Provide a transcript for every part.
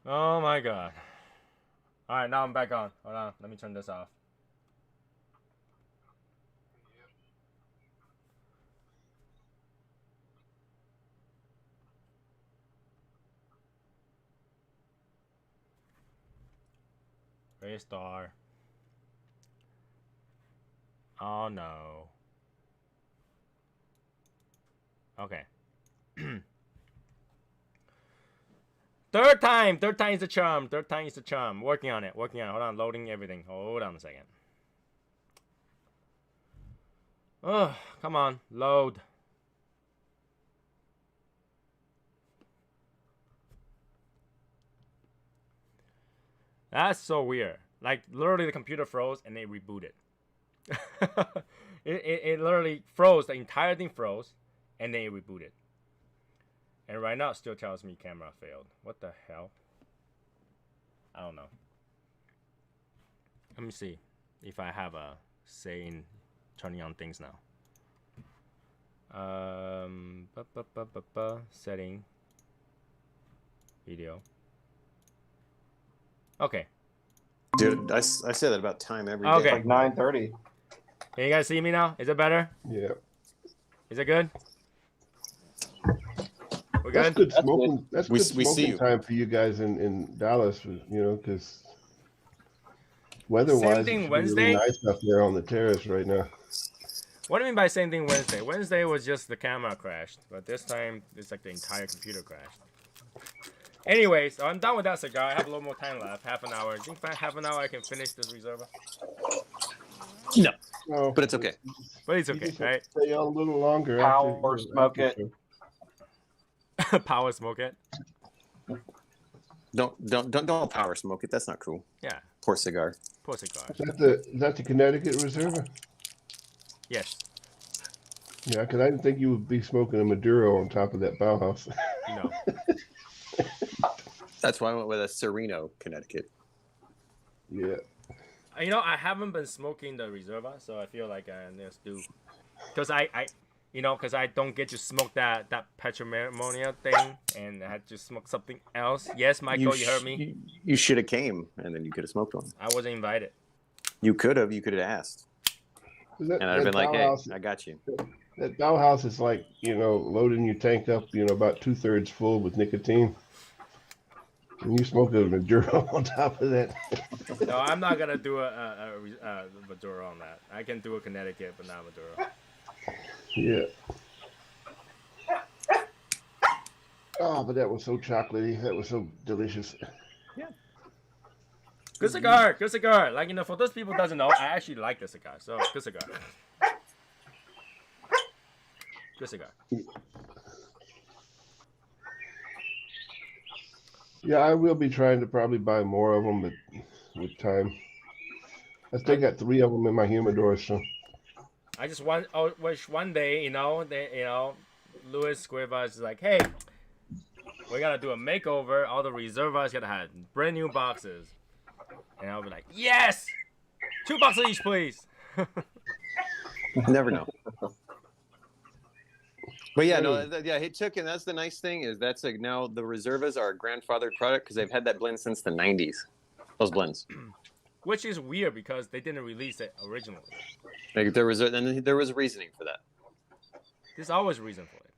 Oh my god. Alright, now I'm back on. Hold on, let me turn this off. Restart. Oh no. Okay. Third time is the charm. Third time is the charm. Working on it. Hold on, loading everything. Hold on a second. Oh, come on, load. That's so weird. Like, literally the computer froze and they rebooted. it literally froze. The entire thing froze and then it rebooted. And right now it still tells me camera failed. What the hell? I don't know. Let me see if I have a say in turning on things now. Setting. Video. Okay. Dude, I say that about time every day. Okay. Like 9:30. Can you guys see me now? Is it better? Yeah. Is it good? We're That's good? good smoking. That's We good see smoking you. time for you guys in Dallas, you know, because weather-wise, Same thing it's Wednesday? really nice up there on the terrace right now. What do you mean by same thing Wednesday? Wednesday was just the camera crashed, but this time it's like the entire computer crashed. Anyways, so I'm done with that cigar. I have a little more time left, half an hour. Do you think half an hour I can finish this Reserva? No, No, but it's okay. But it's you okay, just right? stay on a little longer. Power after, smoke after it. show. Power smoke it. Don't power smoke it. That's not cool. Yeah, Poor cigar. poor cigar. Is that the Connecticut Reserva? Yes. Yeah, because I didn't think you would be smoking a Maduro on top of that BauHaus. No. That's why I went with a Sereno, Connecticut. Yeah. You know, I haven't been smoking the Reserva, so I feel like I just do. Because because I don't get to smoke that Petromonia thing, and I had to smoke something else. Yes, Michael, you heard me. You should have came, and then you could have smoked one. I wasn't invited. You could have asked, and I'd have been like, "Hey, I got you." That BauHaus is like, loading your tank up, about 2/3 full with nicotine. And you smoke a Maduro on top of that. No, I'm not gonna do a Maduro on that. I can do a Connecticut, but not Maduro. Yeah. Oh, but that was so chocolatey. That was so delicious. Yeah. Good cigar, good cigar. Like, for those people who doesn't know, I actually like this cigar. So, good cigar. Good cigar. Yeah, I will be trying to probably buy more of them, but with time. I still got 3 of them in my humidor, so. I just wish one day, Luis Cuevas is like, hey, we gotta do a makeover. All the Reservas gotta have brand new boxes. And I'll be like, yes! 2 boxes each, please. Never know. But yeah, no, it took, and that's the nice thing is that's like now the Reservas are a grandfathered product because they've had that blend since the 90s. Those blends. Which is weird because they didn't release it originally. Like there was a reasoning for that. There's always a reason for it.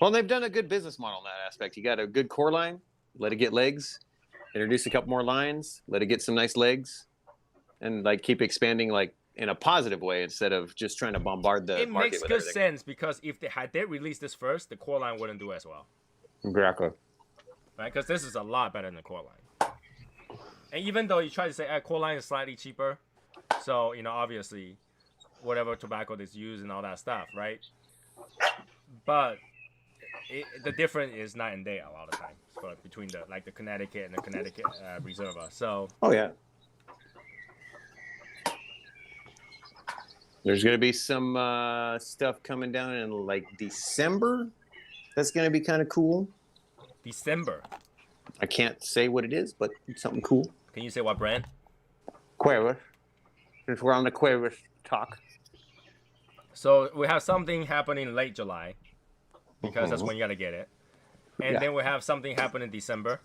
Well, they've done a good business model in that aspect. You got a good core line, let it get legs, introduce a couple more lines, let it get some nice legs, and like keep expanding like in a positive way instead of just trying to bombard the market. It makes with good everything. sense because if they released this first, the core line wouldn't do as well. Exactly. Right? Because this is a lot better than the core line. And even though you try to say core line is slightly cheaper, so obviously whatever tobacco that's used and all that stuff, right? But the difference is night and day a lot of times between the Connecticut and the Connecticut Reserva. So. Oh yeah. There's going to be some stuff coming down in like December. That's going to be kind of cool. December. I can't say what it is, but it's something cool. Can you say what brand? Cuevas. Since we're on the Cuevas talk. So we have something happening late July because that's when you got to get it. And then we have something happen in December.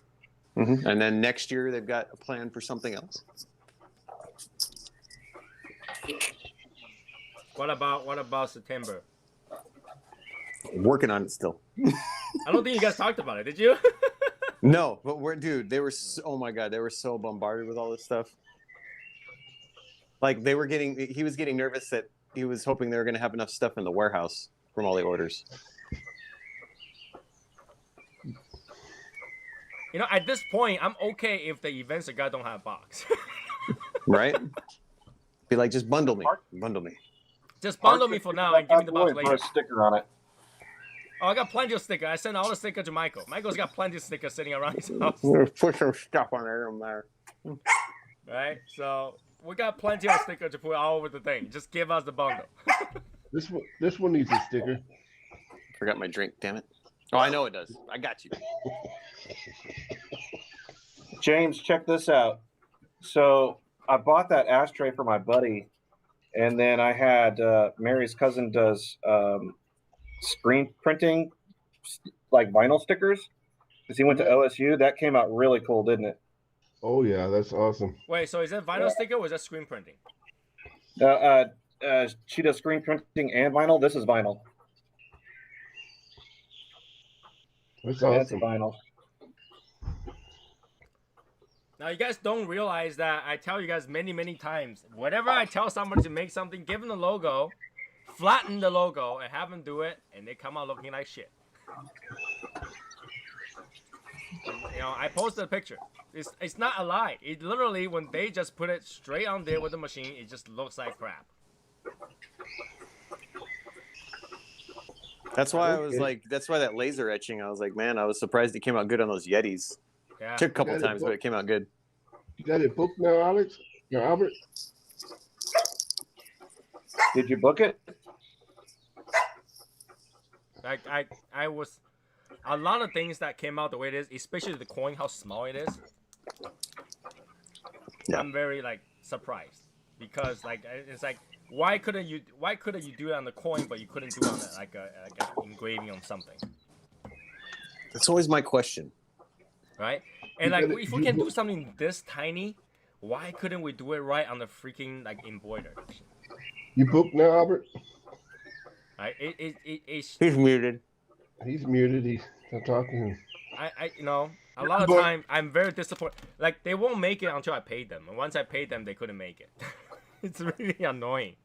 And then next year they've got a plan for something else. What about September? Working on it still. I don't think you guys talked about it, did you? No, but they were oh my god, they were so bombarded with all this stuff. Like he was getting nervous that he was hoping they were going to have enough stuff in the warehouse from all the orders. You know, at this point, I'm okay if the events guy don't have a box. Right? Be like, just bundle me. Bundle me. Just bundle me for now and give me the box later. Put a sticker on it. Oh, I got plenty of stickers. I sent all the stickers to Michael. Michael's got plenty of stickers sitting around his house. Put some stuff on there. Don't matter. Right? So we got plenty of stickers to put all over the thing. Just give us the bundle. This one needs a sticker. Forgot my drink, damn it. Oh, I know it does. I got you. James, check this out. So I bought that ashtray for my buddy, and then I had Mary's cousin does screen printing, like vinyl stickers, because he went to OSU. That came out really cool, didn't it? Oh yeah, that's awesome. Wait, so is that vinyl sticker or is that screen printing? She does screen printing and vinyl. This is vinyl. That's That's awesome. vinyl. Now, you guys don't realize that I tell you guys many, many times, whenever I tell somebody to make something, give them the logo, flatten the logo, and have them do it, and they come out looking like shit. You know, I posted a picture. It's not a lie. It literally, when they just put it straight on there with the machine, it just looks like crap. That's why I was like, that's why that laser etching, I was like, man, I was surprised it came out good on those Yetis. Yeah. Took a couple times, but it came out good. You got it booked now, Alex? No, Albert? Did you book it? Like I was a lot of things that came out the way it is, especially the coin, how small it is. Yeah. I'm very like surprised because like it's like why couldn't you do it on the coin but you couldn't do it on like a engraving on something, That's always my question. right? And like if we can do something this tiny, why couldn't we do it right on the freaking like embroidered? You booked now, Albert? Right? It's He's muted. He's muted. He's not talking. I you know, a lot of time I'm very disappointed. Like they won't make it until I pay them, and once I paid them, they couldn't make it. It's really annoying.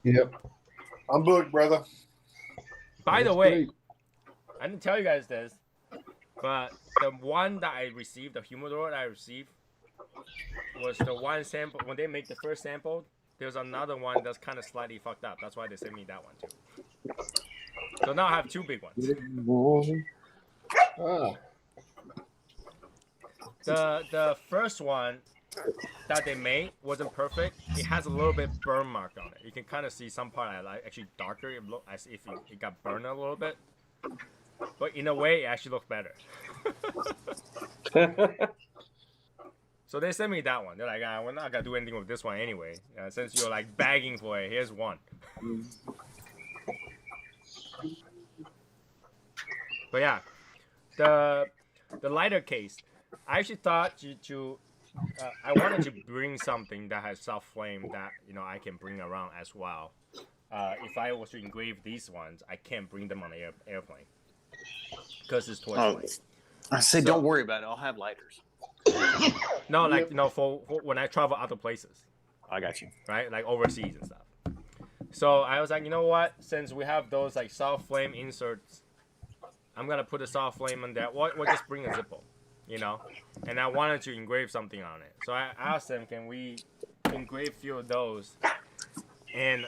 Yep. I'm booked, brother. By the That's way, great. I didn't tell you guys this, but the one that I received, the humidor that I received, was the one sample. When they make the first sample, there's another one that's kind of slightly fucked up. That's why they sent me that one too. So now I have two big ones. Ah, The first one that they made wasn't perfect. It has a little bit burn mark on it. You can kind of see some part actually darker. It looked as if it got burned a little bit. But in a way, it actually looked better. So they sent me that one. They're like, we're not gonna do anything with this one anyway. Since you're like begging for it, here's one. But yeah, the lighter case. I actually thought I wanted to bring something that has soft flame that I can bring around as well. If I was to engrave these ones, I can't bring them on the airplane because it's torch flame. I say, don't worry about it. I'll have lighters. No, like for when I travel other places. I got you. Right, like overseas and stuff. So I was like, you know what? Since we have those like soft flame inserts, I'm gonna put a soft flame on that. We'll just bring a Zippo, And I wanted to engrave something on it. So I asked them, can we engrave a few of those? And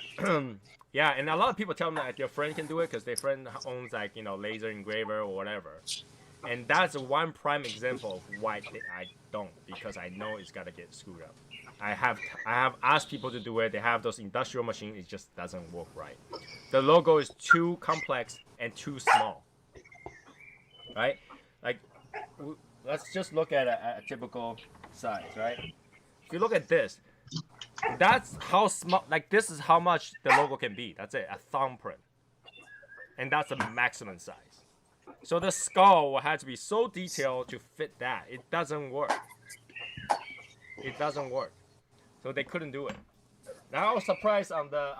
yeah, and a lot of people tell me that their friend can do it because their friend owns like laser engraver or whatever. And that's one prime example of why I don't, because I know it's gotta get screwed up. I have asked people to do it. They have those industrial machines. It just doesn't work right. The logo is too complex and too small. Right? Like, let's just look at a typical size, right? If you look at this, that's how small. Like, this is how much the logo can be. That's it, a thumbprint, and that's the maximum size. So the skull had to be so detailed to fit that. It doesn't work. It doesn't work. So they couldn't do it. Now I was surprised on the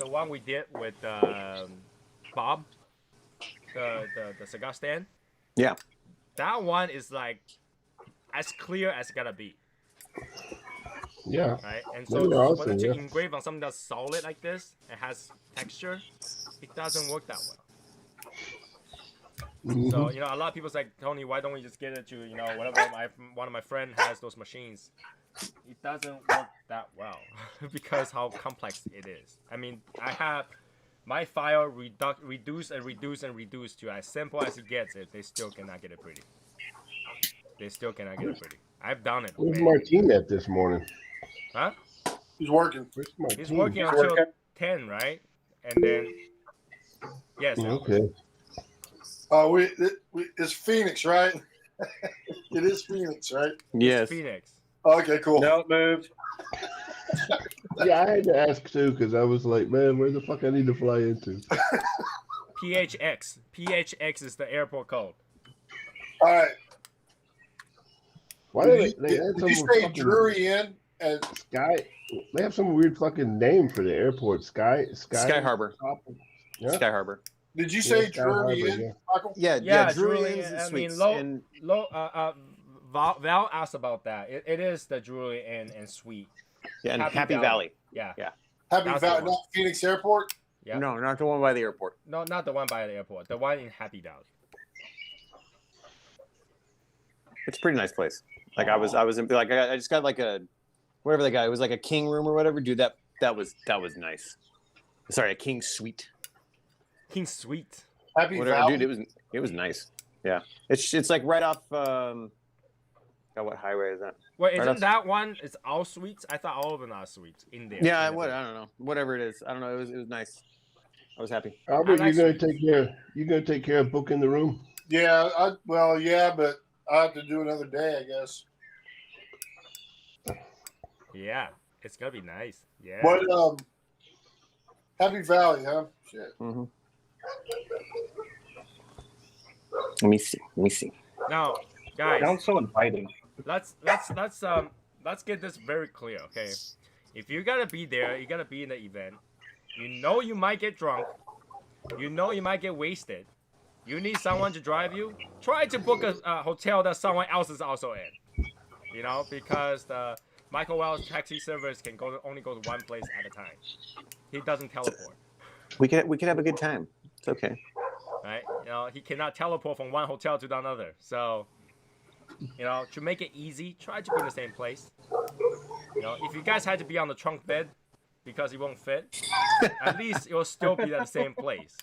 one we did with Bob, the cigar stand. Yeah. That one is like as clear as it gotta be. Yeah. Right? And They so were for awesome, them to yeah. engrave on something that's solid like this, it has texture, it doesn't work that well. Mhm. So, you know, a lot of people say, Tony, why don't we just get it to, you know, whatever one of my friends has those machines. It doesn't work that well because how complex it is. I mean, I have my file reduced to as simple as it gets it. They still cannot get it pretty. They still cannot get it pretty. I've done it. Where's Man. Martine at this morning? Huh? He's working. Where's Martine? He's working He's until working. 10, right? And then, yes. Okay. It's Phoenix, right? It is Phoenix, right? Yes. Phoenix. Okay, cool. No, it moved. Yeah, I had to ask too because I was like, man, where the fuck I need to fly into? PHX. PHX is the airport code. All right. Why Did do they had you some say fucking Drury Inn and Sky? They have some weird fucking name for the airport. Sky Harbor. Yeah. Sky Harbor. did you say Sky Drury Harbor, Inn, yeah. Michael? Yeah, Drury Drury, Inn's and I Suites. mean, Val asked about that. It is the Drury and Suite. and Happy Happy Valley. Valley. Yeah. Yeah. Happy That's Valley, the one. not Phoenix Airport. Yeah. No, not the one by the airport. No, not the one by the airport. The one in Happy Valley. It's a pretty nice place. Like I was in, like I just got like a whatever the guy. It was like a king room or whatever. Dude, that was nice. Sorry, a king suite. King Suite. Happy Whatever, Valley. dude. It was nice. Yeah, it's like right off. God, what highway is that? Wait, Right isn't off- that one? It's all suites. I thought all of them are suites in there. Yeah, in the what? building. I don't know. Whatever it is, I don't know. It was nice. I was happy. Albert, I like you're suites. gonna take care of booking the room. Yeah, yeah, but I have to do another day, I guess. Yeah, it's gonna be nice. Yeah. But Happy Valley, huh? Shit. Mm-hmm. Let me see. Now, guys, Sounds so inviting. let's get this very clear, okay? If you gotta be there, you gotta be in the event. You know you might get drunk. You know you might get wasted. You need someone to drive you. Try to book a hotel that someone else is also in. You know, because the Michael Wells taxi service can only go to one place at a time. He doesn't teleport, We could have a good time. It's okay. right? You know, he cannot teleport from one hotel to another. So, you know, to make it easy, try to be in the same place. You know, if you guys had to be on the trunk bed because it won't fit, at least it will still be at the same place.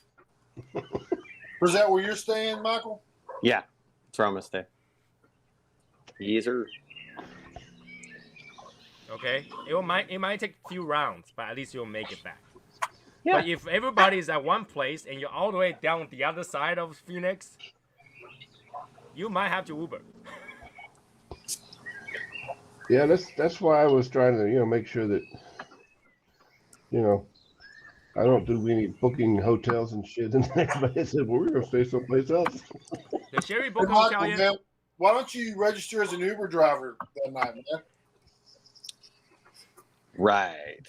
Was that where you're staying, Michael? Yeah, that's where I'm gonna stay. Yes, sir. Okay, it might take a few rounds, but at least you'll make it back. Yeah. But if everybody's at one place and you're all the way down the other side of Phoenix, you might have to Uber. Yeah, that's why I was trying to make sure that I don't do any booking hotels and shit. And everybody said, well, we're gonna stay someplace else. Did Sherry Hey, book a Michael, hotel yet? man, why don't you register as an Uber driver that night, man? Right.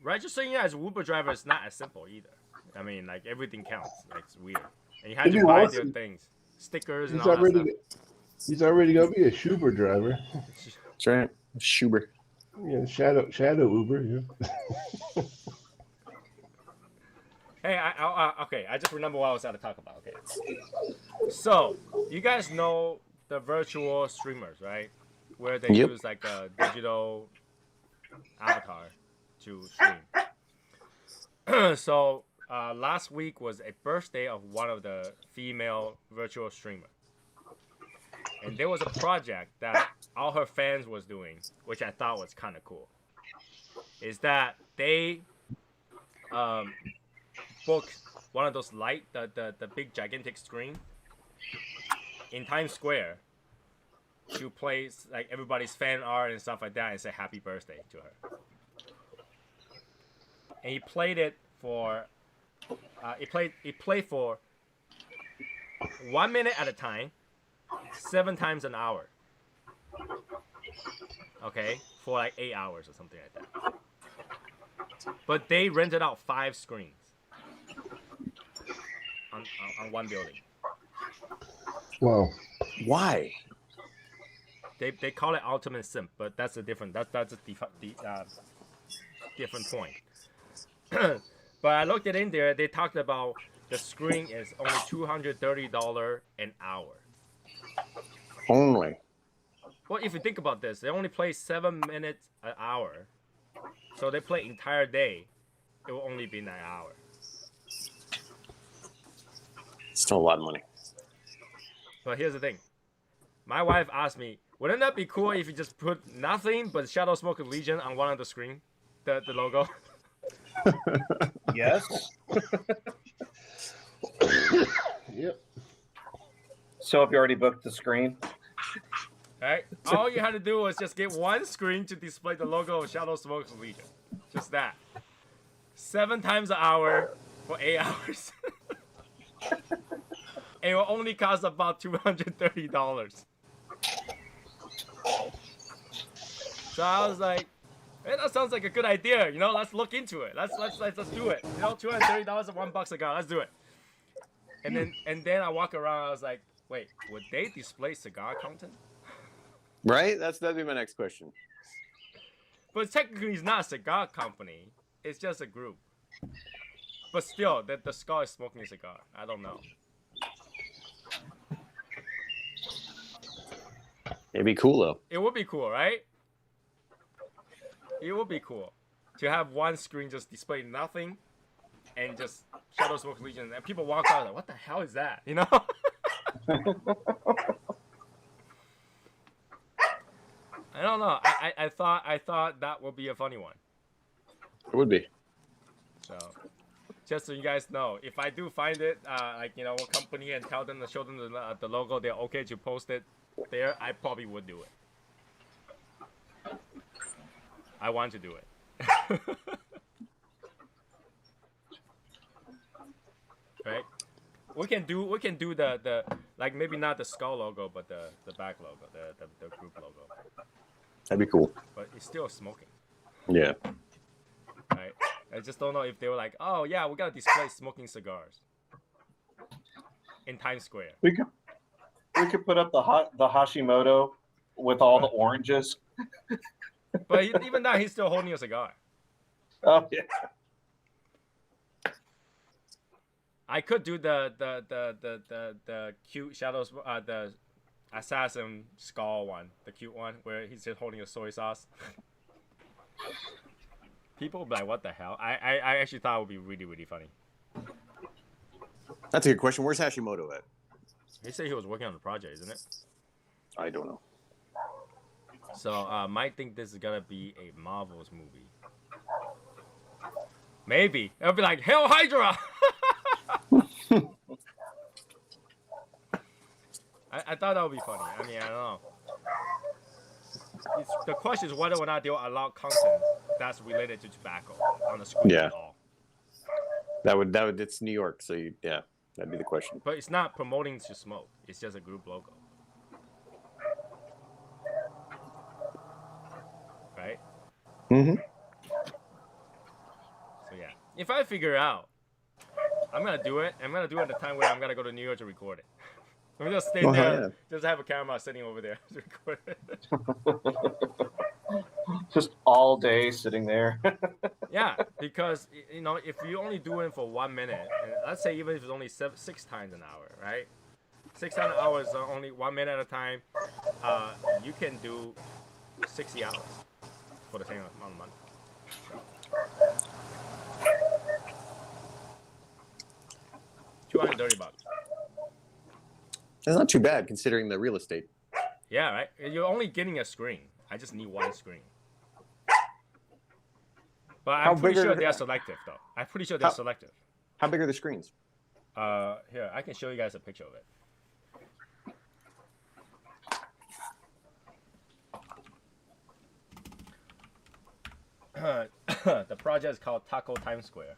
Registering as an Uber driver is not as simple either. I mean, like everything counts. Like, it's weird, and you have It'd to be buy awesome. their things, stickers, and He's all that already stuff. he's already gonna be a Schuber driver. That's right. Schubert. Yeah, shadow Uber. Yeah. Hey, okay. I just remember what I was going to talk about. Okay, so you guys know the virtual streamers, right? Where they Yep. use like a digital avatar to stream. So last week was a birthday of one of the female virtual streamers, and there was a project that all her fans was doing, which I thought was kind of cool. Is that they booked one of those the big gigantic screen in Times Square to place like everybody's fan art and stuff like that and say happy birthday to her. And he played it for it played for 1 minute at a time, 7 times an hour. Okay, for like 8 hours or something like that. But they rented out 5 screens on one building. Wow. Why? They call it ultimate simp, but that's a different different point. But I looked it in there. They talked about the screen is only $230 an hour. Only. Well, if you think about this, they only play 7 minutes an hour, so they play entire day. It will only be 9 hours. Still a lot of money. But here's the thing. My wife asked me, wouldn't that be cool if you just put nothing but Shadow Smoker Legion on one of the screen, the logo? Yes. Yep. So have you already booked the screen? Right? All you had to do was just get one screen to display the logo of Shadow Smoker Legion. Just that. 7 times an hour for 8 hours. It will only cost about $230. So I was like, hey, that sounds like a good idea. You know, let's look into it. Let's do it. You know, $230 and $1 a cigar. Let's do it. And then I walk around. I was like, wait, would they display cigar content? Right? That'd be my next question. But technically, it's not a cigar company. It's just a group. But still, the skull is smoking a cigar. I don't know. It'd be cool though. It would be cool, right? It would be cool to have one screen just display nothing and just Shadow Smoke Legion, and people walk out like, what the hell is that? You know? I don't know. I thought that would be a funny one. It would be. So, just so you guys know, if I do find it, like, you know, what company, and tell them to show them the logo, they're okay to post it there, I probably would do it. I want to do it. Right? We can do the like, maybe not the skull logo, but the back logo, the group logo. That'd be cool. But it's still smoking. Yeah. Right? I just don't know if they were like, oh yeah, we gotta display smoking cigars in Times Square. We could put up the Hashimoto with all the oranges. But even that, he's still holding a cigar. Oh yeah. I could do the cute shadows, the assassin skull one, the cute one where he's just holding a soy sauce. People would be like, what the hell? I actually thought it would be really, really funny. That's a good question. Where's Hashimoto at? He said he was working on the project, isn't it? I don't know. So might think this is gonna be a Marvel's movie. Maybe it'll be like Hail Hydra. I thought that would be funny. I mean, I don't know. The question is whether or not they'll allow content that's related to tobacco on the screen at all. That would it's New York, so yeah, that'd be the question. But it's not promoting to smoke. It's just a group logo. Right? Mm-hmm. So yeah. If I figure out, I'm gonna do it. I'm gonna do it at the time where I'm gonna go to New York to record it. I'm just stay there, just have a camera sitting over there to record it. Just all day sitting there. Yeah, because, you know, if you only do it for 1 minute, and let's say even if it's only 6 times an hour, right? 6 times an hour is only 1 minute at a time. You can do 60 hours for the same amount of money. $230. That's not too bad considering the real estate. Yeah, right? You're only getting a screen. I just need one screen. But I'm pretty sure they're selective, though. I'm pretty sure they're selective. How big are the screens? Here, I can show you guys a picture of it. The project is called Taco Times Square.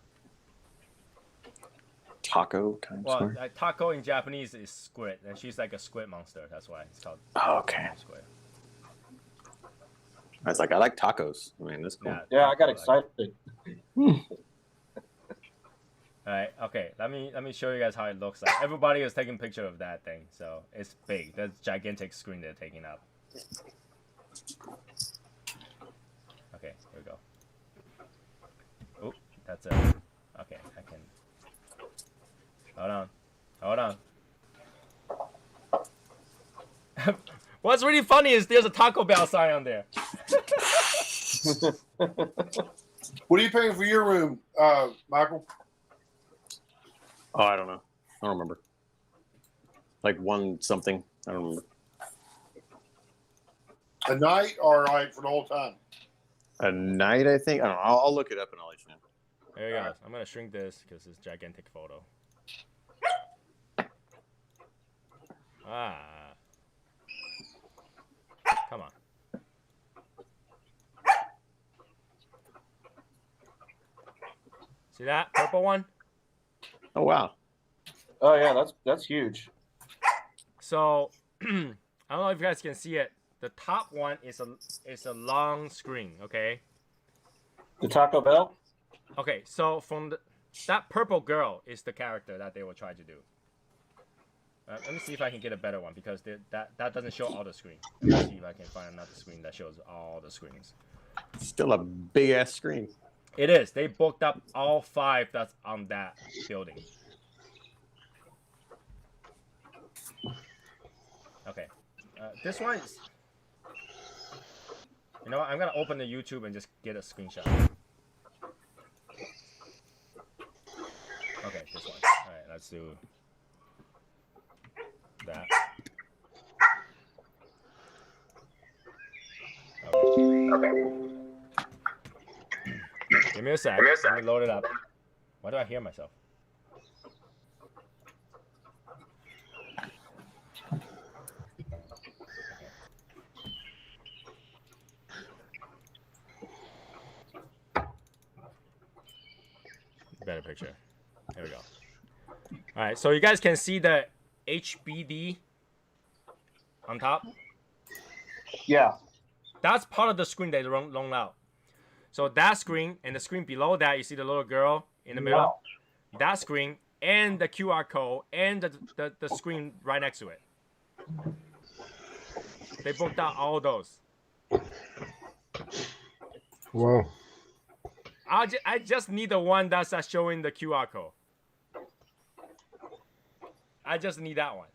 Taco Times Well, Square. taco in Japanese is squid, and she's like a squid monster. That's why it's called. Oh, okay. Squid. I was like, I like tacos. I mean, that's cool. Yeah, I taco, got excited. All right, okay. Let me show you guys how it looks like. Everybody is taking picture of that thing, so it's big. That's gigantic screen they're taking up. Okay, here we go. Oh, that's it. Okay, I can. Hold on. What's really funny is there's a Taco Bell sign on there. What are you paying for your room, Michael? Oh, I don't know. I don't remember. Like one something. I don't remember. A night or like for the whole time? A night, I think. I don't know. I'll look it up and I'll let you know. There you go. I'm gonna shrink this because it's a gigantic photo. Ah. Come on. See that purple one? Oh wow. Oh yeah, that's huge. So I don't know if you guys can see it. The top one is a long screen, okay? The Taco Bell? Okay, so from that purple girl is the character that they will try to do. Let me see if I can get a better one because that doesn't show all the screen. Let me see if I can find another screen that shows all the screens. Still a big ass screen. It is. They booked up all 5 that's on that building. Okay. This one is... You know what? I'm going to open the YouTube and just get a screenshot. Okay, this one. Alright, let's do that. Okay. Give me a sec. Let me load it up. Why do I hear myself? Better picture. There we go. All right, so you guys can see the HBD on top. Yeah. That's part of the screen they loaned out. So that screen and the screen below that, you see the little girl in the middle. Wow. That screen and the QR code and the screen right next to it. They booked out all those. Wow. I just need the one that's showing the QR code. I just need that one.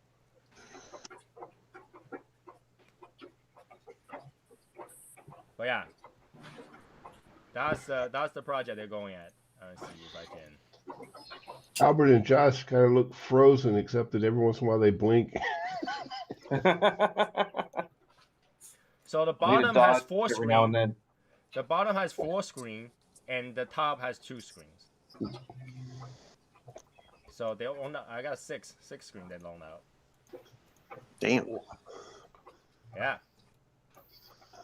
But yeah, that's the project they're going at. Let's see if I can. Albert and Josh kind of look frozen, except that every once in a while they blink. So the Need a bottom dodge has 4 every now and screens. then. The bottom has 4 screens, and the top has 2 screens. So they own. I got 6 screens they loaned out. Damn. Yeah.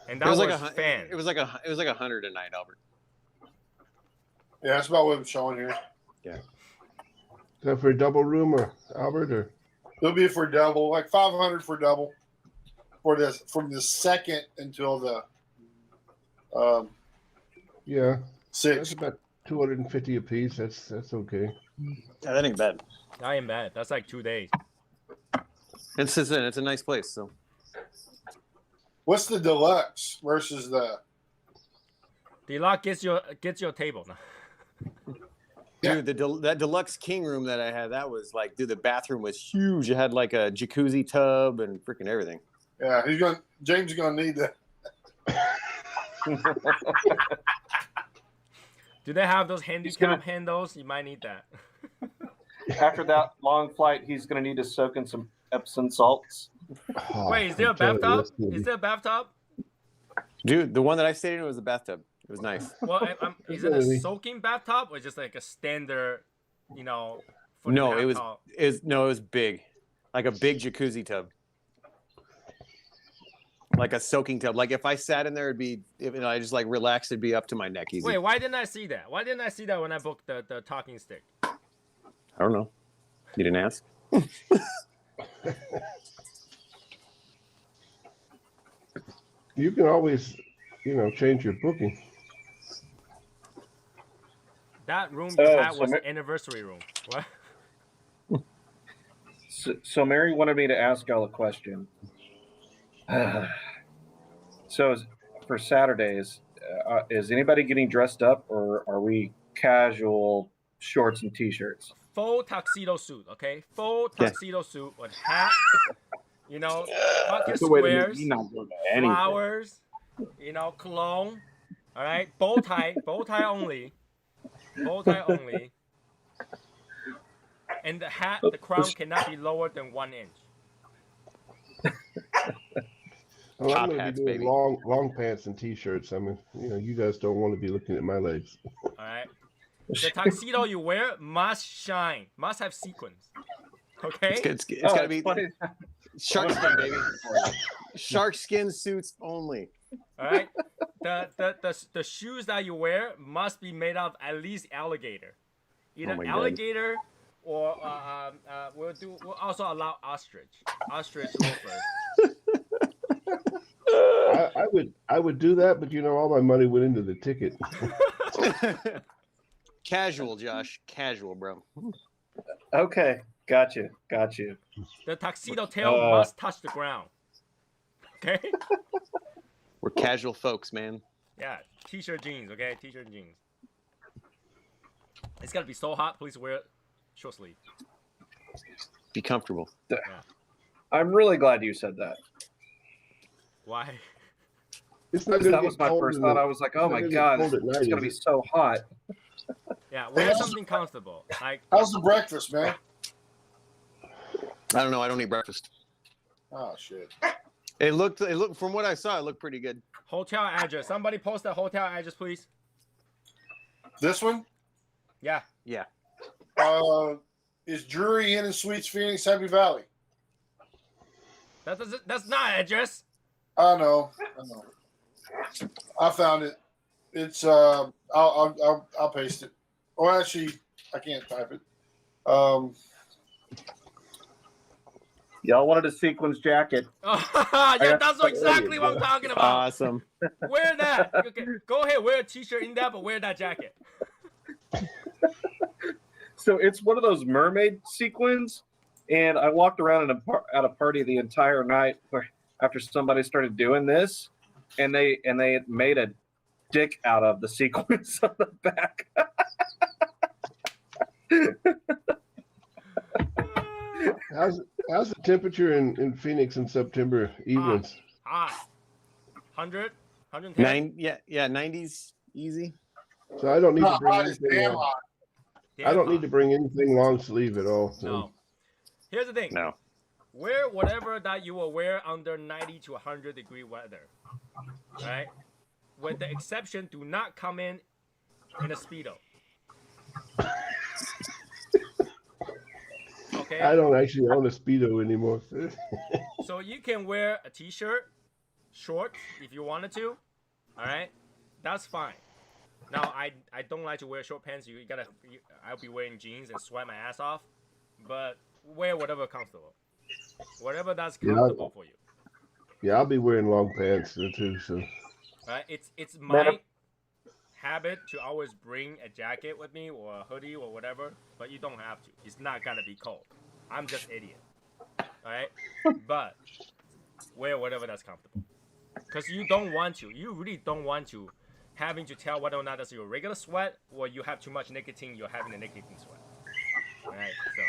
And that It was, was like fan. It was like 100 a night, Albert. Yeah, that's about what I'm showing here. Yeah. Is that for a double room or Albert or? It'll be for double, like 500 for double, for this from the second until the Yeah, that's 6th. about 250 a piece. That's okay. Yeah, that ain't bad. Not even bad. That's like 2 days. It's a nice place. So What's the deluxe versus the? Deluxe gets your table now. dude, that deluxe king room that I had, that was like, dude, the bathroom was huge. It had like a jacuzzi tub and freaking everything. Yeah, James is gonna need that. Do they have those handicap handles? You might need that. After that long flight, he's going to need to soak in some Epsom salts. Oh, Wait, is there a I'm telling you, bathtub? that's gonna be- Is there a bathtub? Dude, the one that I stayed in was a bathtub. It was nice. Well, is it a soaking bathtub or just like a standard, for the No, it bathtub? was big, like a big jacuzzi tub, like a soaking tub. Like if I sat in there, it'd be, I just like relaxed, it'd be up to my neck easy. Wait, why didn't I see that? Why didn't I see that when I booked the talking stick? I don't know. You didn't ask? You can always, change your booking. That room you had was the anniversary room. What? So Mary wanted me to ask y'all a question. So for Saturdays, is anybody getting dressed up, or are we casual shorts and t-shirts? Full tuxedo suit, okay? Full tuxedo suit with hat, pocket squares, flowers, cologne, all right? Bow tie only. And the hat, the crown cannot be lower than 1 inch. Well, I'm going to be doing long pants and t-shirts. I mean, you guys don't want to be looking at my legs. All right. The tuxedo you wear must shine, must have sequins. Okay. It's got to be shark skin, baby. Shark skin suits only. All right. The shoes that you wear must be made of at least alligator, either alligator or we'll also allow ostrich loafers. I would do that, but all my money went into the ticket. Casual, Josh. Casual, bro. Okay, got you. The tuxedo tail must touch the ground. Okay. We're casual folks, man. Yeah, t-shirt jeans. Okay, t-shirt jeans. It's gotta be so hot. Please wear it short sleeve. Be comfortable. Yeah. I'm really glad you said that. Why? That was my first thought. I was like, oh my god, it's gonna be so hot. Yeah, wear something comfortable. Like, how's the breakfast, man? I don't know. I don't eat breakfast. Oh shit. It looked from what I saw, it looked pretty good. Hotel address. Somebody post that hotel address, please. This one? Yeah. Yeah. Is Drury Inn and Suites Phoenix, Happy Valley? That's not address. I know. I found it. It's I'll paste it. Oh, actually, I can't type it. Y'all wanted a sequins jacket. Yeah, that's exactly what I'm talking about. Awesome. Wear that. Okay, go ahead, wear a t-shirt in that, but wear that jacket. So it's one of those mermaid sequins, and I walked around at a party the entire night after somebody started doing this, and they made a dick out of the sequins on the back. How's the temperature in Phoenix in September evenings? Hot. 100, 110. Yeah, 90s easy. So I don't need to bring anything. Damn I don't need hot. to bring anything long sleeve at all. So. No. Here's the thing. No. Wear whatever that you will wear under 90 to 100 degree weather. Right? With the exception, do not come in a Speedo. Okay? I don't actually own a Speedo anymore. So you can wear a t-shirt, shorts, if you wanted to. All right? That's fine. Now, I don't like to wear short pants. I'll be wearing jeans and sweat my ass off. But wear whatever comfortable. Whatever that's comfortable for you. Yeah, I'll be wearing long pants too. So. Right? It's my habit to always bring a jacket with me or a hoodie or whatever, but you don't have to. It's not gonna be cold. I'm just idiot. All right? But wear whatever that's comfortable. Because you really don't want to having to tell whether or not that's your regular sweat or you have too much nicotine, you're having a nicotine sweat. All right? So.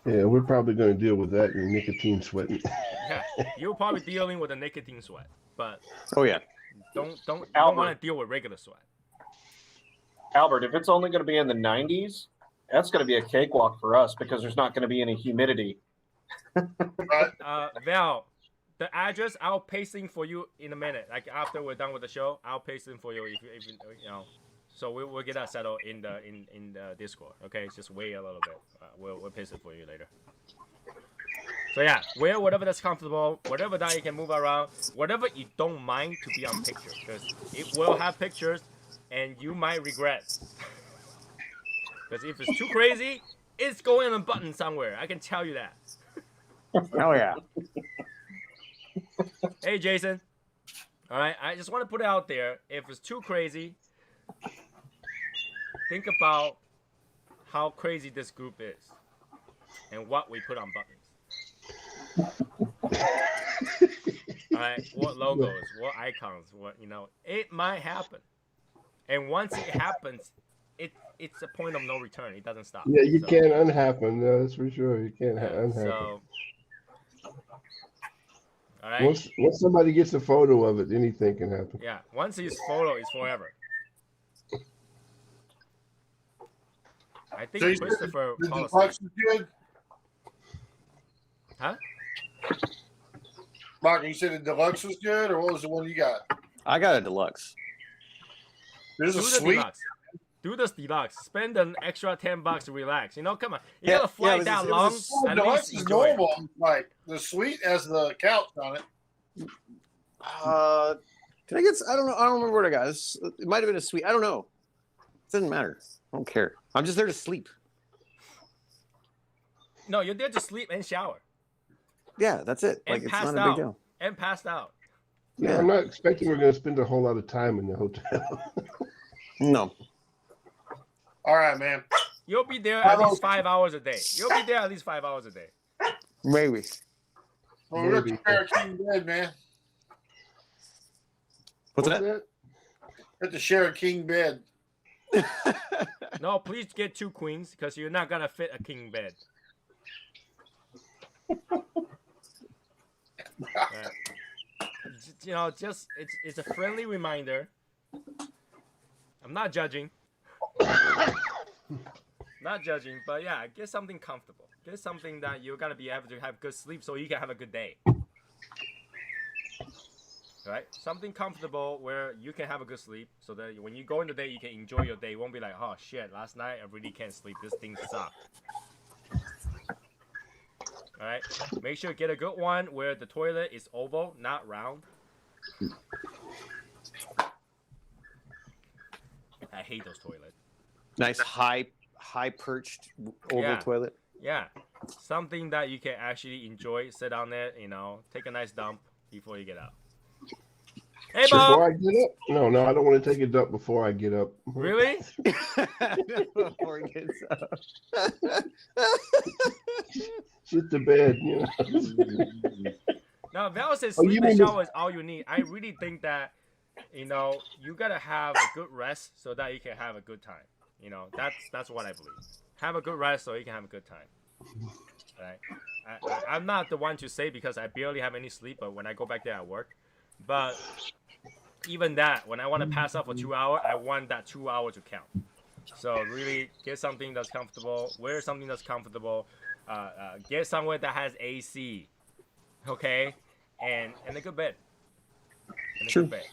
Yeah, we're probably going to deal with that in nicotine sweating. Yeah, you're probably dealing with a nicotine sweat, but don't want to deal with regular sweat. Albert, if it's only going to be in the 90s, that's going to be a cakewalk for us because there's not going to be any humidity. Val, the address I'll pasting for you in a minute. Like after we're done with the show, I'll paste it for you if you know. So we'll get that settled in the Discord. Okay, just wait a little bit. We'll paste it for you later. So yeah, wear whatever that's comfortable, whatever that you can move around, whatever you don't mind to be on picture, because it will have pictures, and you might regret. Because if it's too crazy, it's going on a button somewhere. I can tell you that. Oh yeah. Hey, Jason. All right, I just want to put it out there. If it's too crazy, think about how crazy this group is and what we put on buttons. All right, what logos, what icons, it might happen. And once it happens, it's a point of no return. It doesn't stop. Yeah, you can't unhappen. That's for sure. You can't unhappen. So, all right. Once somebody gets a photo of it, anything can happen. Yeah, once his photo is forever. I think So Christopher the fell deluxe asleep. is good. Huh? Mark, you said the deluxe was good, or what was the one you got? I got a deluxe. There's Do a the suite. deluxe. Do the deluxe. Spend an extra $10 to relax. Come on. You Yeah, gotta fly it was- that it long. was Oh, At deluxe least is enjoy it. normal. Like the suite has the couch on it. Did I get? I don't know. I don't remember what I got. It might have been a suite. I don't know. It doesn't matter. I don't care. I'm just there to sleep. No, you're there to sleep and shower Yeah, that's it. And Like it's passed not a big out. deal. and passed out. Yeah, Yeah. I'm not expecting we're going to spend a whole lot of time in the hotel. No. All right, man. You'll be there at least 5 hours a day. You'll be there at least 5 hours a day. Maybe. Well, we're Maybe. at the share a king bed, man. What's that? We're at the share a king bed. No, please get 2 queens because you're not gonna fit a king bed. Right. It's a friendly reminder. I'm not judging. Not judging, but yeah, get something comfortable. Get something that you're gonna be able to have good sleep so you can have a good day. Right? Something comfortable where you can have a good sleep so that when you go in the day, you can enjoy your day. You won't be like, oh shit, last night I really can't sleep. This thing sucked. Alright? Make sure you get a good one where the toilet is oval, not round. I hate those toilets. Nice high perched oval Yeah. toilet. Yeah. Something that you can actually enjoy, sit on it, take a nice dump before you get out. Hey, Bob! Before I get up? No, I don't want to take a dump before I get up. Really? Before it gets up. Shit the bed, No, Val says Oh, you sleep and mean shower is all you need. I really think that, you gotta have a good rest so that you can have a good time. That's what I believe. Have a good rest so you can have a good time. Right? I'm not the one to say because I barely have any sleep, but when I go back there at work. But even that, when I want to pass out for 2 hours, I want that 2 hours to count. So really get something that's comfortable. Wear something that's comfortable. Get somewhere that has AC. Okay? And a good bed. And a True. good bed.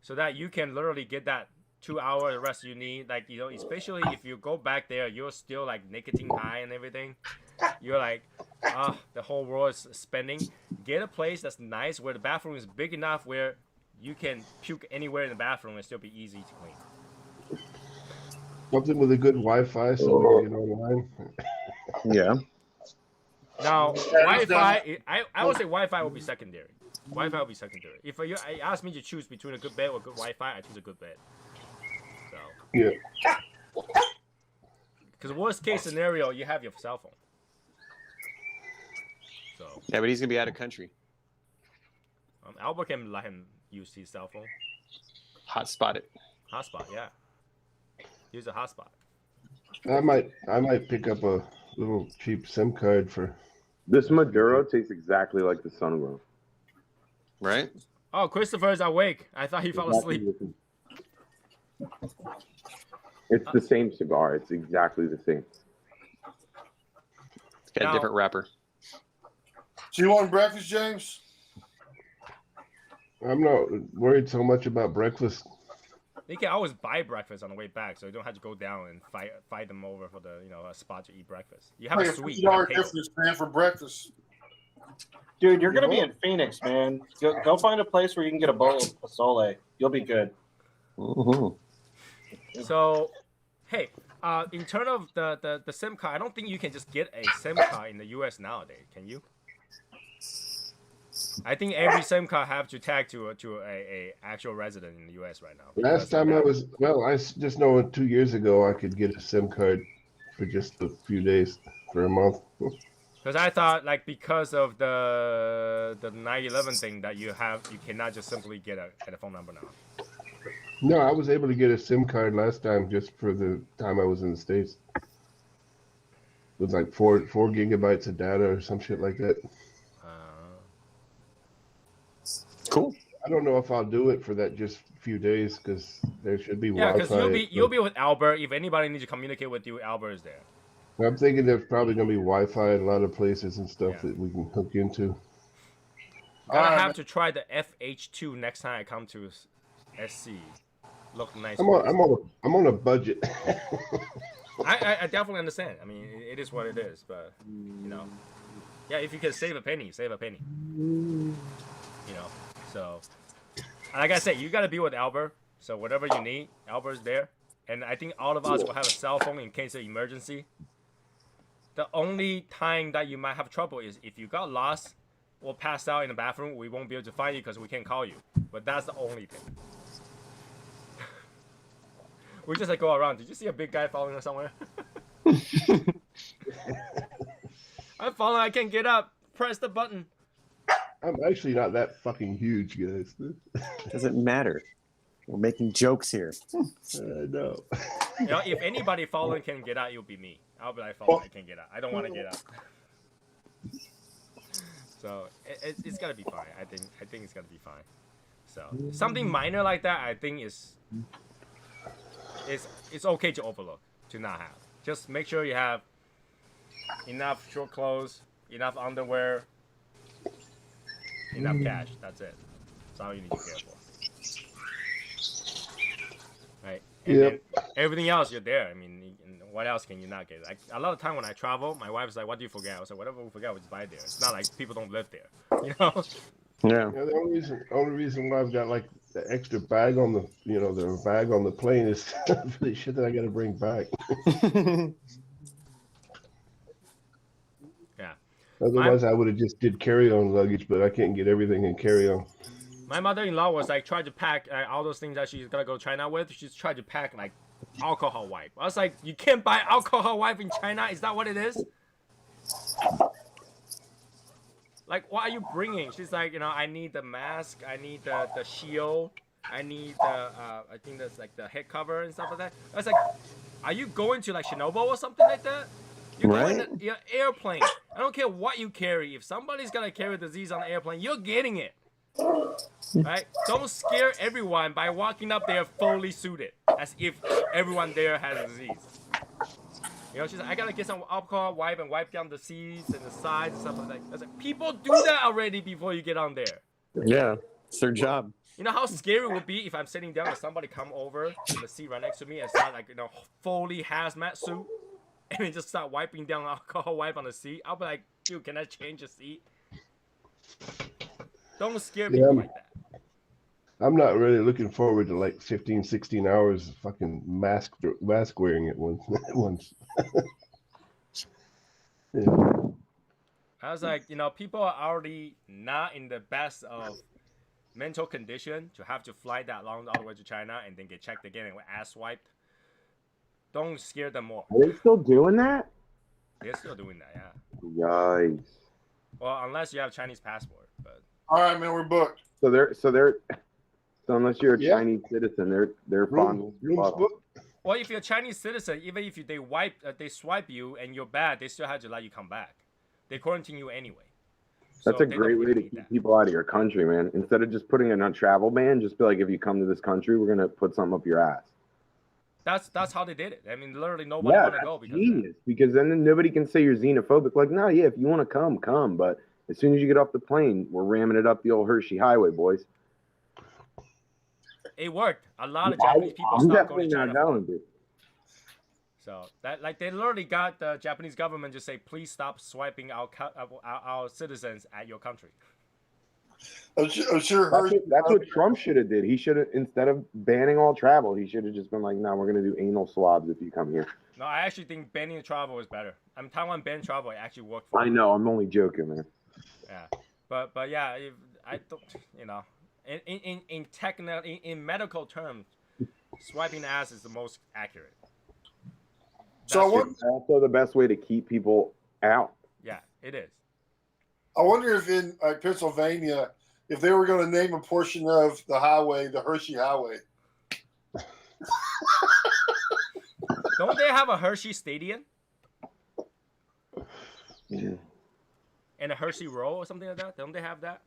So that you can literally get that 2 hour rest you need. Like, especially if you go back there, you're still like nicotine high and everything. You're like, the whole world is spinning. Get a place that's nice where the bathroom is big enough where you can puke anywhere in the bathroom and still be easy to clean. Something with a good Wi-Fi so we can get online. Yeah. Now, Yeah, Wi-Fi, I would say Wi-Fi will be secondary. Wi-Fi will be secondary. If you ask me to choose between a good bed or good Wi-Fi, I choose a good bed. So. Yeah. Because worst case scenario, you have your cell phone. So. Yeah, but he's gonna be out of country. Albert can let him use his cell phone. Hotspot it. Hotspot, yeah. Use a hotspot. I might pick up a little cheap SIM card for. This Maduro tastes exactly like the Sungrow. Right? Oh, Christopher's awake. I thought he fell asleep. It's the same cigar. It's exactly the same. It's got Now- a different wrapper. So you want breakfast, James? I'm not worried so much about breakfast. You can always buy breakfast on the way back, so you don't have to go down and fight them over for the a spot to eat breakfast. You have Like a a suite. $50 You have table. difference, man, for breakfast. Dude, you're gonna be in Phoenix, man. Go find a place where you can get a bowl of Sole. You'll be good. Mm-hmm. So, hey, In terms of the SIM card, I don't think you can just get a SIM card in the U.S. nowadays. Can you? I think every SIM card have to tag to a actual resident in the U.S. right now. Last time I just know 2 years ago I could get a SIM card for just a few days for a month. Because I thought like because of the 9/11 thing that you cannot just simply get a phone number now. No, I was able to get a SIM card last time just for the time I was in the States. It was like 4 gigabytes of data or some shit like that. Cool. I don't know if I'll do it for that just few days because there should be Yeah, because Wi-Fi. you'll be with Albert. If anybody needs to communicate with you, Albert is there. I'm thinking there's probably gonna be Wi-Fi in a lot of places and stuff Yeah. that we can hook into. Gonna Alright, have to try the FH2 next time I come to SC. Look nice. I'm on a budget. I definitely understand. I mean, it is what it is, but you know, yeah, if you can save a penny, save a penny. You know, so like I said, you gotta be with Albert. So whatever you need, Albert's there, and I think all of us will have a cell phone in case of emergency. The only time that you might have trouble is if you got lost or passed out in the bathroom. We won't be able to find you because we can't call you. But that's the only thing. We just like go around. Did you see a big guy following us somewhere? I'm falling. I can't get up. Press the button. I'm actually not that fucking huge, guys. Doesn't matter. We're making jokes here. No. You know, if anybody falling can get out, it'll be me. I'll be like, falling. I can't get out. I don't want to get out. So it's gonna be fine. I think it's gonna be fine. So something minor like that, I think it's okay to overlook, to not have. Just make sure you have enough short clothes, enough underwear, enough cash. That's it. That's all you need to care for. Right? And Yep. then everything else, you're there. I mean, what else can you not get? Like a lot of time when I travel, my wife's like, "What do you forget?" I was like, "Whatever we forget, we just buy it there." It's not like people don't live there, you know. Yeah. Yeah, the only reason why I've got like the extra bag on the bag on the plane is for the shit that I got to bring back. Yeah. Otherwise, I would have just did carry-on luggage, but I can't get everything in carry-on. My mother-in-law was like trying to pack all those things that she's gonna go to China with. She's trying to pack like alcohol wipe. I was like, you can't buy alcohol wipe in China. Is that what it is? Like, what are you bringing? She's like, you know, I need the mask. I need the shield. I need the I think that's like the head cover and stuff like that. I was like, are you going to like Chernobyl or something like that? You're going in your airplane. I don't care what you carry. If somebody's gonna carry disease on the airplane, you're getting it. Right? Don't scare everyone by walking up there fully suited, as if everyone there has a disease. You know, she's like, I gotta get some alcohol wipe and wipe down the seats and the sides and stuff like that. I was like, people do that already before you get on there. Yeah, it's their job. You know how scary it would be if I'm sitting down and somebody come over in the seat right next to me and start like, you know, fully hazmat suit and then just start wiping down alcohol wipe on the seat. I'll be like, dude, can I change the seat? Don't scare people like that. I'm not really looking forward to like 15, 16 hours of fucking mask wearing at once. Yeah. I was like, you know, people are already not in the best of mental condition to have to fly that long all the way to China and then get checked again and ass wiped. Don't scare them more. Are they still doing that? They're still doing that, yeah. Yikes. Well, unless you have a Chinese passport, but All right, man, we're booked. So unless you're a Yeah. Chinese citizen, they're Rooms fond. booked. well, if you're a Chinese citizen, even if they swipe you and you're bad, they still have to let you come back. They quarantine you anyway. That's So a they great don't way really to need keep that. people out of your country, man. Instead of just putting in a travel ban, just be like, if you come to this country, we're gonna put something up your ass. That's how they did it. I mean, literally nobody Yeah, want to that's go because of that. genius. Because then nobody can say you're xenophobic. Like, no, yeah, if you want to come. But as soon as you get off the plane, we're ramming it up the old Hershey Highway, boys. It worked. A lot of Japanese people I'm stopped definitely going to not China. going, dude. So that like they literally got the Japanese government just say, please stop swiping our citizens at your country. I'm sure That's what Trump should have did. He should have, instead of banning all travel, he should have just been like, no, we're gonna do anal swabs if you come here. No, I actually think banning travel is better. I mean, Taiwan banned travel. It actually worked. For I know. I'm only joking, man. Yeah, but yeah, if, I don't. You know, in medical terms, swiping the ass is the most accurate. So I That's wonder, true. Also, the best way to keep people out. Yeah, it is. I wonder if in Pennsylvania, if they were going to name a portion of the highway the Hershey Highway. Don't they have a Hershey Stadium Yeah. and a Hershey Row or something like that? Don't they have that?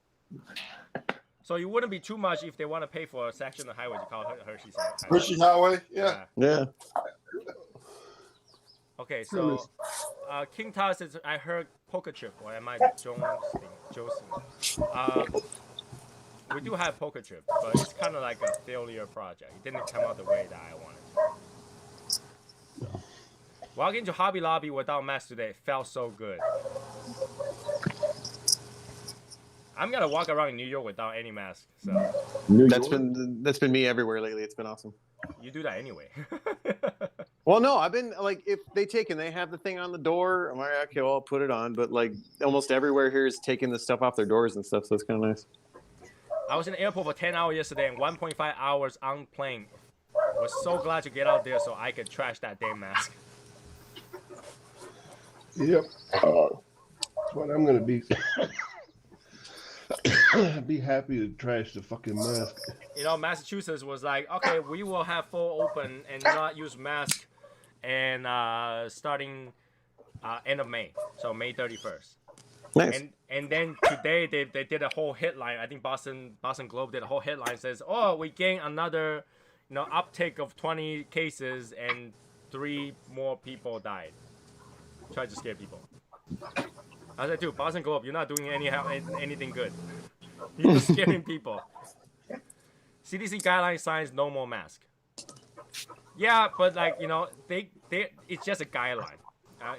So it wouldn't be too much if they want to pay for a section of highway to call it Hershey Highway. Hershey Highway, yeah. Yeah. Okay, so King Todd says, I heard Poker Chip, or am I Josie? We do have Poker Chip, but it's kind of like a failure project. It didn't come out the way that I wanted. So. Walking to Hobby Lobby without mask today felt so good. I'm gonna walk around in New York without any mask. So That's been me everywhere lately. It's been awesome. you do that anyway. Well, no, I've been like, if they have the thing on the door, I'm like, okay, well, I'll put it on. But like, almost everywhere here is taking the stuff off their doors and stuff, so it's kind of nice. I was in the airport for 10 hours yesterday and 1.5 hours on plane. Was so glad to get out there so I could trash that damn mask. Yep. That's what I'm gonna be. Be happy to trash the fucking mask. You know, Massachusetts was like, okay, we will have full open and not use mask, and starting end of May, so May 31st. Nice. And then today they did a whole headline. I think Boston Globe did a whole headline says, oh, we gained another, uptake of 20 cases and 3 more people died. Tried to scare people. I was like, dude, Boston Globe, you're not doing anything good. You're just scaring people. CDC guideline signs no more mask. Yeah, but like it's just a guideline.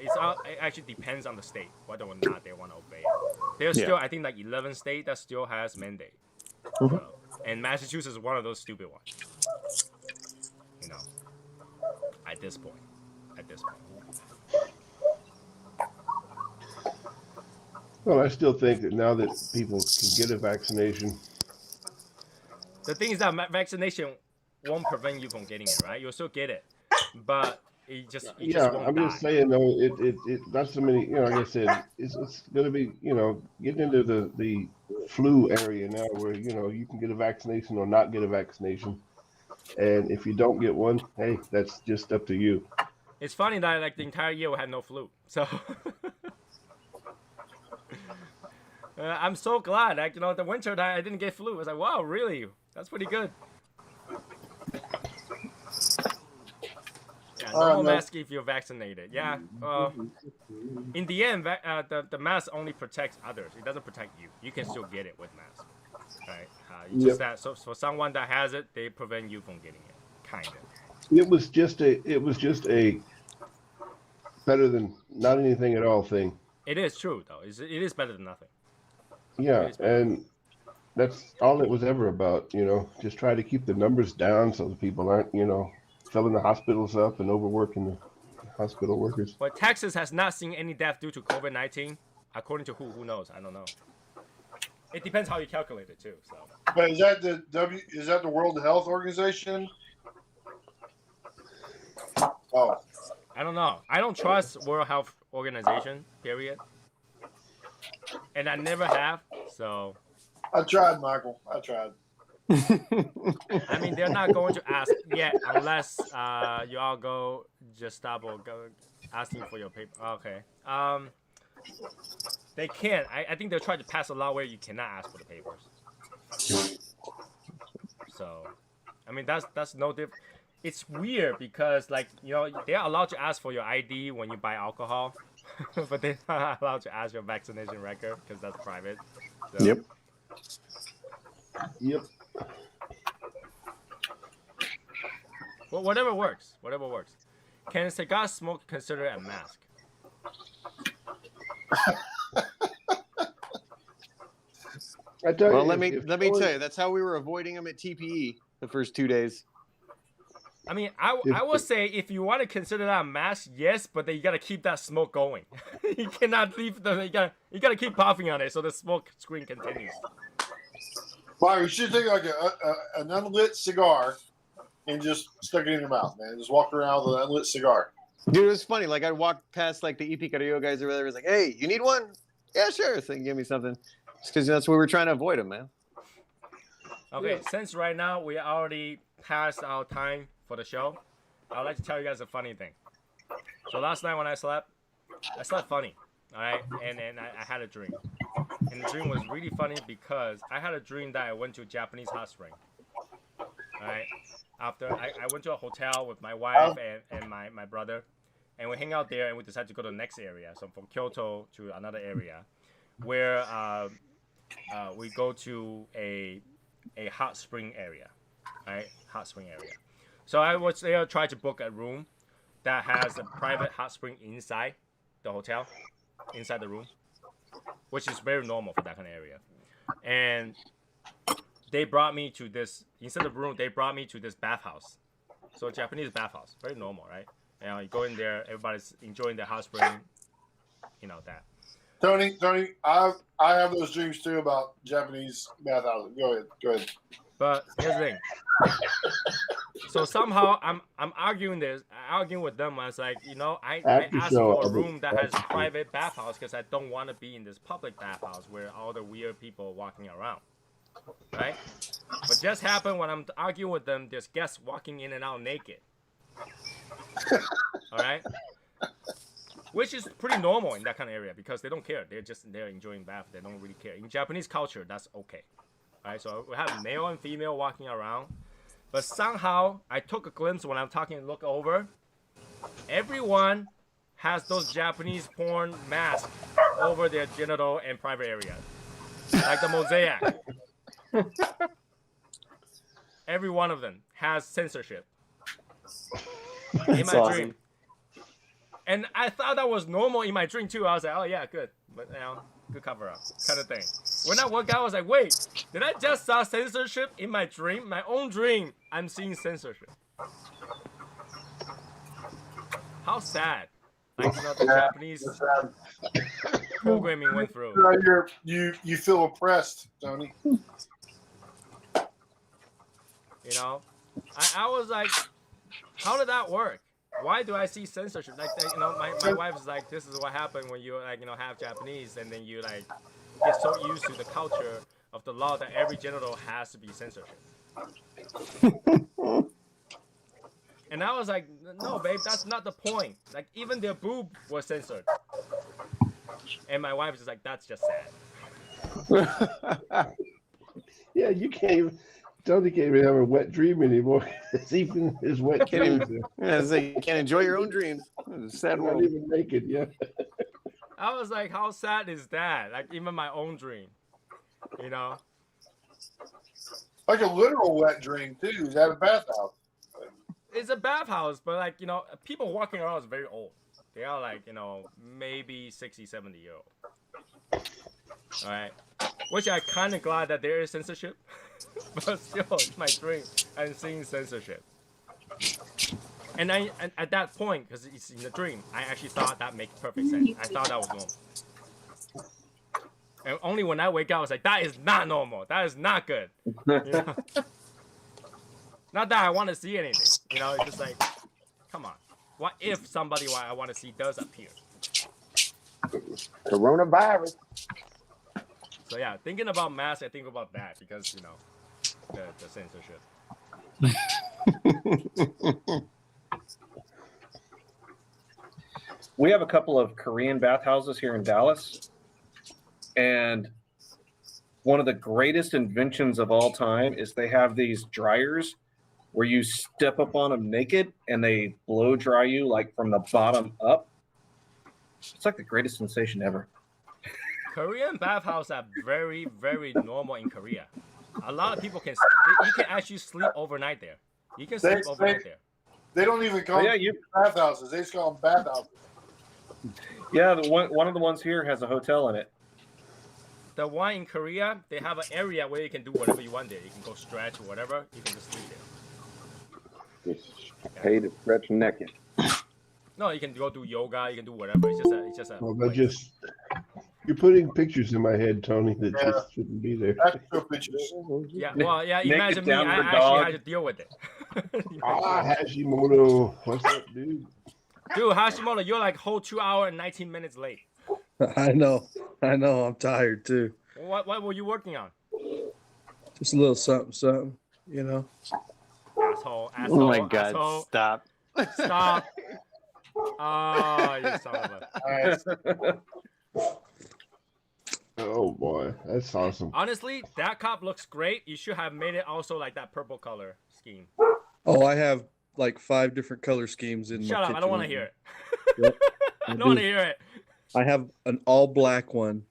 It actually depends on the state whether or not they want to obey it. There's still, I think, like 11 states that still has mandate. Mm-hmm. And Massachusetts is one of those stupid ones. At this point. Well, I still think that now that people can get a vaccination. The thing is that vaccination won't prevent you from getting it, right? You'll still get it, but it just won't I'm die. just saying though, it not so many. Like I said, it's going to be getting into the flu area now, where you can get a vaccination or not get a vaccination, and if you don't get one, hey, that's just up to you. It's funny that like the entire year we had no flu, so. I'm so glad, like the winter time I didn't get flu. I was like, wow, really? That's pretty good. Yeah, no mask if you're vaccinated. Yeah. In the end, the mask only protects others. It doesn't protect you. You can still get it with mask. Right? Just that. So for someone that has it, they prevent you from getting it. Kind of. It was just a better than not anything at all thing. It is true though. It is better than nothing. Yeah, and that's all it was ever about, just try to keep the numbers down so the people aren't, filling the hospitals up and overworking the hospital workers. But Texas has not seen any death due to COVID-19, according to who knows? I don't know. It depends how you calculate it too. So. But is that the World Health Organization? Oh, I don't know. I don't trust World Health Organization. Period. And I never have, so. I tried, Michael. I tried. I mean, they're not going to ask yet unless you all go Gestapo go asking for your paper. Okay. They can't. I think they're trying to pass a law where you cannot ask for the papers. So, I mean, that's no different. It's weird because, like, they're allowed to ask for your ID when you buy alcohol. But they're not allowed to ask your vaccination record because that's private. So. Yep. Well, whatever works. Can cigar smoke consider a mask? I tell Well, you, let me tell you, that's how we were avoiding them at TPE the first 2 days. I mean, I would say if you want to consider that a mask, yes, but then you gotta keep that smoke going. You cannot leave the. You gotta keep puffing on it so the smoke screen continues. Fire, you should take like an unlit cigar and just stick it in your mouth, man. Just walk around with an unlit cigar. Dude, it was funny. Like I walked past like the EP Carrillo guys over there. Was like, hey, you need one? Yeah, sure. So give me something. Just because that's what we're trying to avoid them, man. Okay, since right now we already passed our time for the show, I'd like to tell you guys a funny thing. So last night when I slept funny, all right? And then I had a dream. And the dream was really funny because I had a dream that I went to a Japanese hot spring, all right? After I went to a hotel with my wife and my brother, and we hang out there and we decided to go to the next area. So from Kyoto to another area where we go to a hot spring area, right? Hot spring area. So I was there trying to book a room that has a private hot spring inside the hotel, inside the room, which is very normal for that kind of area. And they brought me to this, instead of room, they brought me to this bathhouse. So Japanese bathhouse, very normal, right? You know, you go in there, everybody's enjoying the hot spring, you know that. Tony, I have those dreams too about Japanese bathhouses. Go ahead. But here's the thing. So somehow I'm arguing with them. I was like, you know, I asked for a room that has private bathhouse because I don't want to be in this public bathhouse where all the weird people are walking around, right? But just happened when I'm arguing with them, there's guests walking in and out naked. All right, which is pretty normal in that kind of area because they don't care. They're enjoying bath. They don't really care. In Japanese culture, that's okay. All right, so we have male and female walking around, but somehow I took a glimpse when I'm talking and look over. Everyone has those Japanese porn masks over their genital and private areas, like the mosaic. Every one of them has censorship. In my dream. And I thought that was normal in my dream too. I was like, oh yeah, good. But you know, good cover up kind of thing. When I woke up, I was like, wait, did I just saw censorship in my dream? My own dream, I'm seeing censorship. How sad. Like, you know, the Japanese programming went through. You feel oppressed, Tony. You know? I was like, how did that work? Why do I see censorship? Like, you know, my wife is like, this is what happened when you, like, you know, have Japanese and then you, like, get so used to the culture of the law that every genital has to be censorship. And I was like, no, babe, that's not the point. Like, even their boob was censored. And my wife is just like, that's just sad. Yeah, you can't even. Tony can't even have a wet dream anymore. It's even his wet dreams. Yeah, it's like you can't enjoy your own dreams. It's a sad Not world. even naked, yeah. I was like, how sad is that? Like, even my own dream. You know? Like a literal wet dream too. Is that a bathhouse? It's a bathhouse, but, like, you know, people walking around is very old. They are, like, you know, maybe 60, 70-year-old. All right? Which I'm kind of glad that there is censorship. But still, it's my dream. I'm seeing censorship. And at that point, because it's in the dream, I actually thought that makes perfect sense. I thought that was normal. And only when I wake up, I was like, that is not normal. That is not good. You know? Not that I want to see anything. You know, it's just like, come on. What if somebody I want to see does appear? Coronavirus. So yeah, thinking about masks, I think about that because, you know, the censorship. We have a couple of Korean bathhouses here in Dallas, and one of the greatest inventions of all time is they have these dryers where you step up on them naked and they blow dry you like from the bottom up. It's like the greatest sensation ever. Korean bathhouses are very, very normal in Korea. A lot of people you can actually sleep overnight there. You can sleep overnight there. They don't even call them bathhouses. They just call them bathhouses. Yeah, one of the ones here has a hotel in it. The one in Korea, they have an area where you can do whatever you want there. You can go stretch or whatever. You can just sleep there. Just pay to stretch naked. No, you can go do yoga. You can do whatever. It's just a. Well, but place. you're putting pictures in my head, Tony, that just shouldn't be there. Actual pictures. Yeah, well, yeah. Naked Imagine me. I downward actually dog. had to deal with it. Hashimoto. What's up, dude? Dude, Hashimoto, you're like whole 2 hour and 19 minutes late. I know. I'm tired too. What were you working on? Just a little something, you know. Asshole. Oh my God! Asshole. Stop. Stop. Oh, you son of a. Oh boy, that's awesome. Honestly, that cup looks great. You should have made it also like that purple color scheme. Oh, I have like 5 different color schemes in Shut my up! kitchen. I don't want to hear it. Yep, I don't want to hear it. I have an all black one,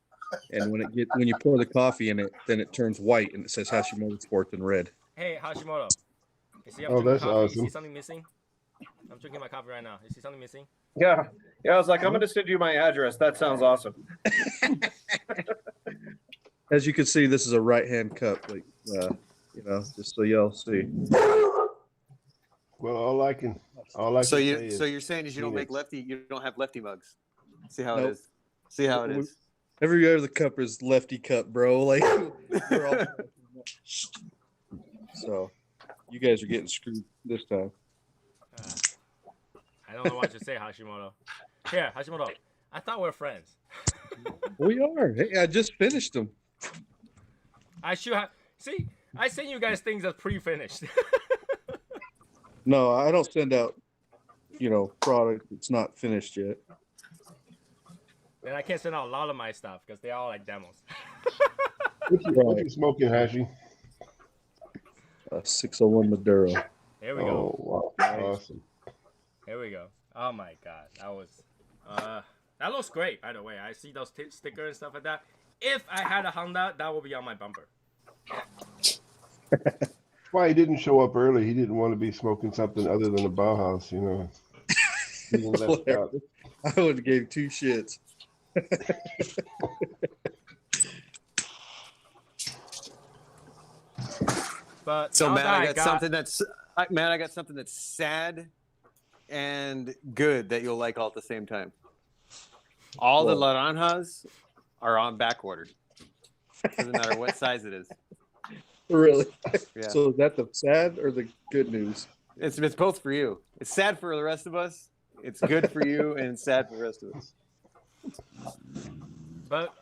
and when you pour the coffee in it, then it turns white and it says Hashimoto Sports in red. Hey, Hashimoto. You see, I'm Oh, drinking that's coffee. You awesome. see something missing? I'm drinking my coffee right now. You see something missing? Yeah. I was like, I'm gonna send you my address. That sounds awesome. As you can see, this is a right-hand cup, like just so y'all see. Well, all I can say So is you're saying is you don't make lefty, you don't have lefty mugs. See how it Nope. is. See how it is. Every other cup is lefty cup, bro. Like, we're all... So, you guys are getting screwed this time. I don't know what to say, Hashimoto. Here, Hashimoto. I thought we were friends. We are. Hey, I just finished them. I should have. See, I send you guys things that's pre-finished. No, I don't send out, product that's not finished yet. Then I can't send out a lot of my stuff because they're all like demos. what you smoking, Hashi? 601 Maduro. Here we Oh, go. wow. Awesome. Here we go. Oh my God, that was. That looks great. By the way, I see those stickers and stuff like that. If I had a Honda, that would be on my bumper. That's why he didn't show up early. He didn't want to be smoking something other than a BauHaus, He left out. I would have gave 2 shits. But So now Matt, that I got something that's sad and good that you'll like all at the same time. All the Laranjas are on back order. Doesn't matter what size it is. Really? Yeah. So is that the sad or the good news? It's both for you. It's sad for the rest of us. It's good for you and it's sad for the rest of us. But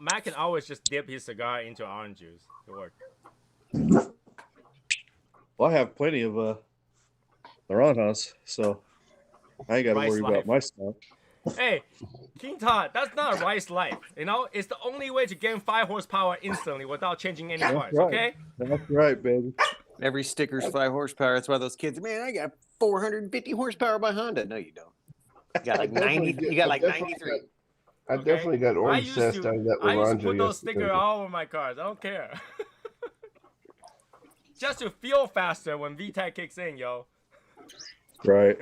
Matt can always just dip his cigar into orange juice to work. Well, I have plenty of Naranjas, so I ain't got to Rice worry life. about my stuff. Hey, King Todd, that's not a rice life. It's the only way to gain 5 horsepower instantly without changing any parts. right. Okay? That's right, baby. Every sticker's 5 horsepower. That's why those kids, man, I got 450 horsepower by Honda. No, you don't. You got like 90. You got like 93. I definitely got orange zest out of that I used to Laranja put those yesterday. stickers all over my cars. I don't care. Just to feel faster when VTEC kicks in, yo. Right.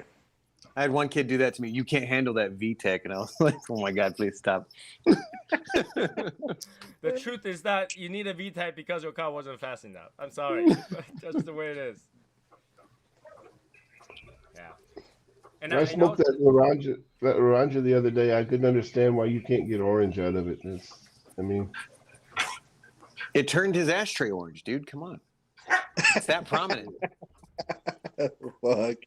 I had one kid do that to me. You can't handle that VTEC. And I was like, oh my God, please stop. The truth is that you need a VTEC because your car wasn't fast enough. I'm sorry. That's the way it is. Yeah. And I smoked that Laranja the other day. I couldn't understand why you can't get orange out of it. It turned his ashtray orange, dude. Come on. It's that prominent. Fuck.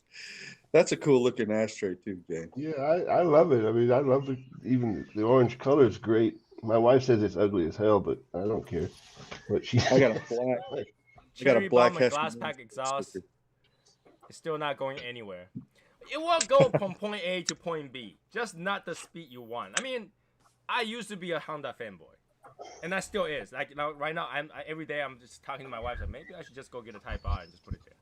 That's a cool looking ashtray too, James. Yeah, I love it. I love even the orange color is great. My wife says it's ugly as hell, but I don't care. But I got a black. I got a black glass pack exhaust. It's still not going anywhere. It will go from point A to point B, just not the speed you want. I used to be a Honda fanboy, and I still is. Like right now, every day I'm just talking to my wife that maybe I should just go get a Type R and just put it there.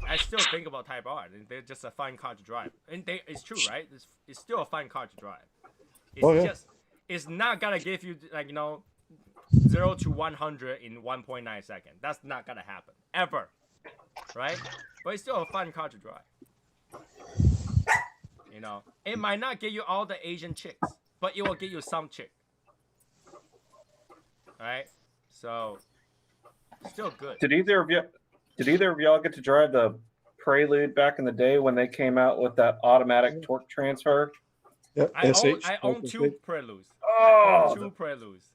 I still think about Type R. They're just a fine car to drive, and it's true, right? It's still a fine car to drive. It's not gonna give you 0 to 100 in 1.9 seconds. That's not gonna happen ever, right? But it's still a fun car to drive. It might not get you all the Asian chicks, but it will get you some chick. Right? So, still good. Did either of you Did either of y'all get to drive the Prelude back in the day when they came out with that automatic torque transfer? Yeah, I own two Preludes. Oh, Two Preludes.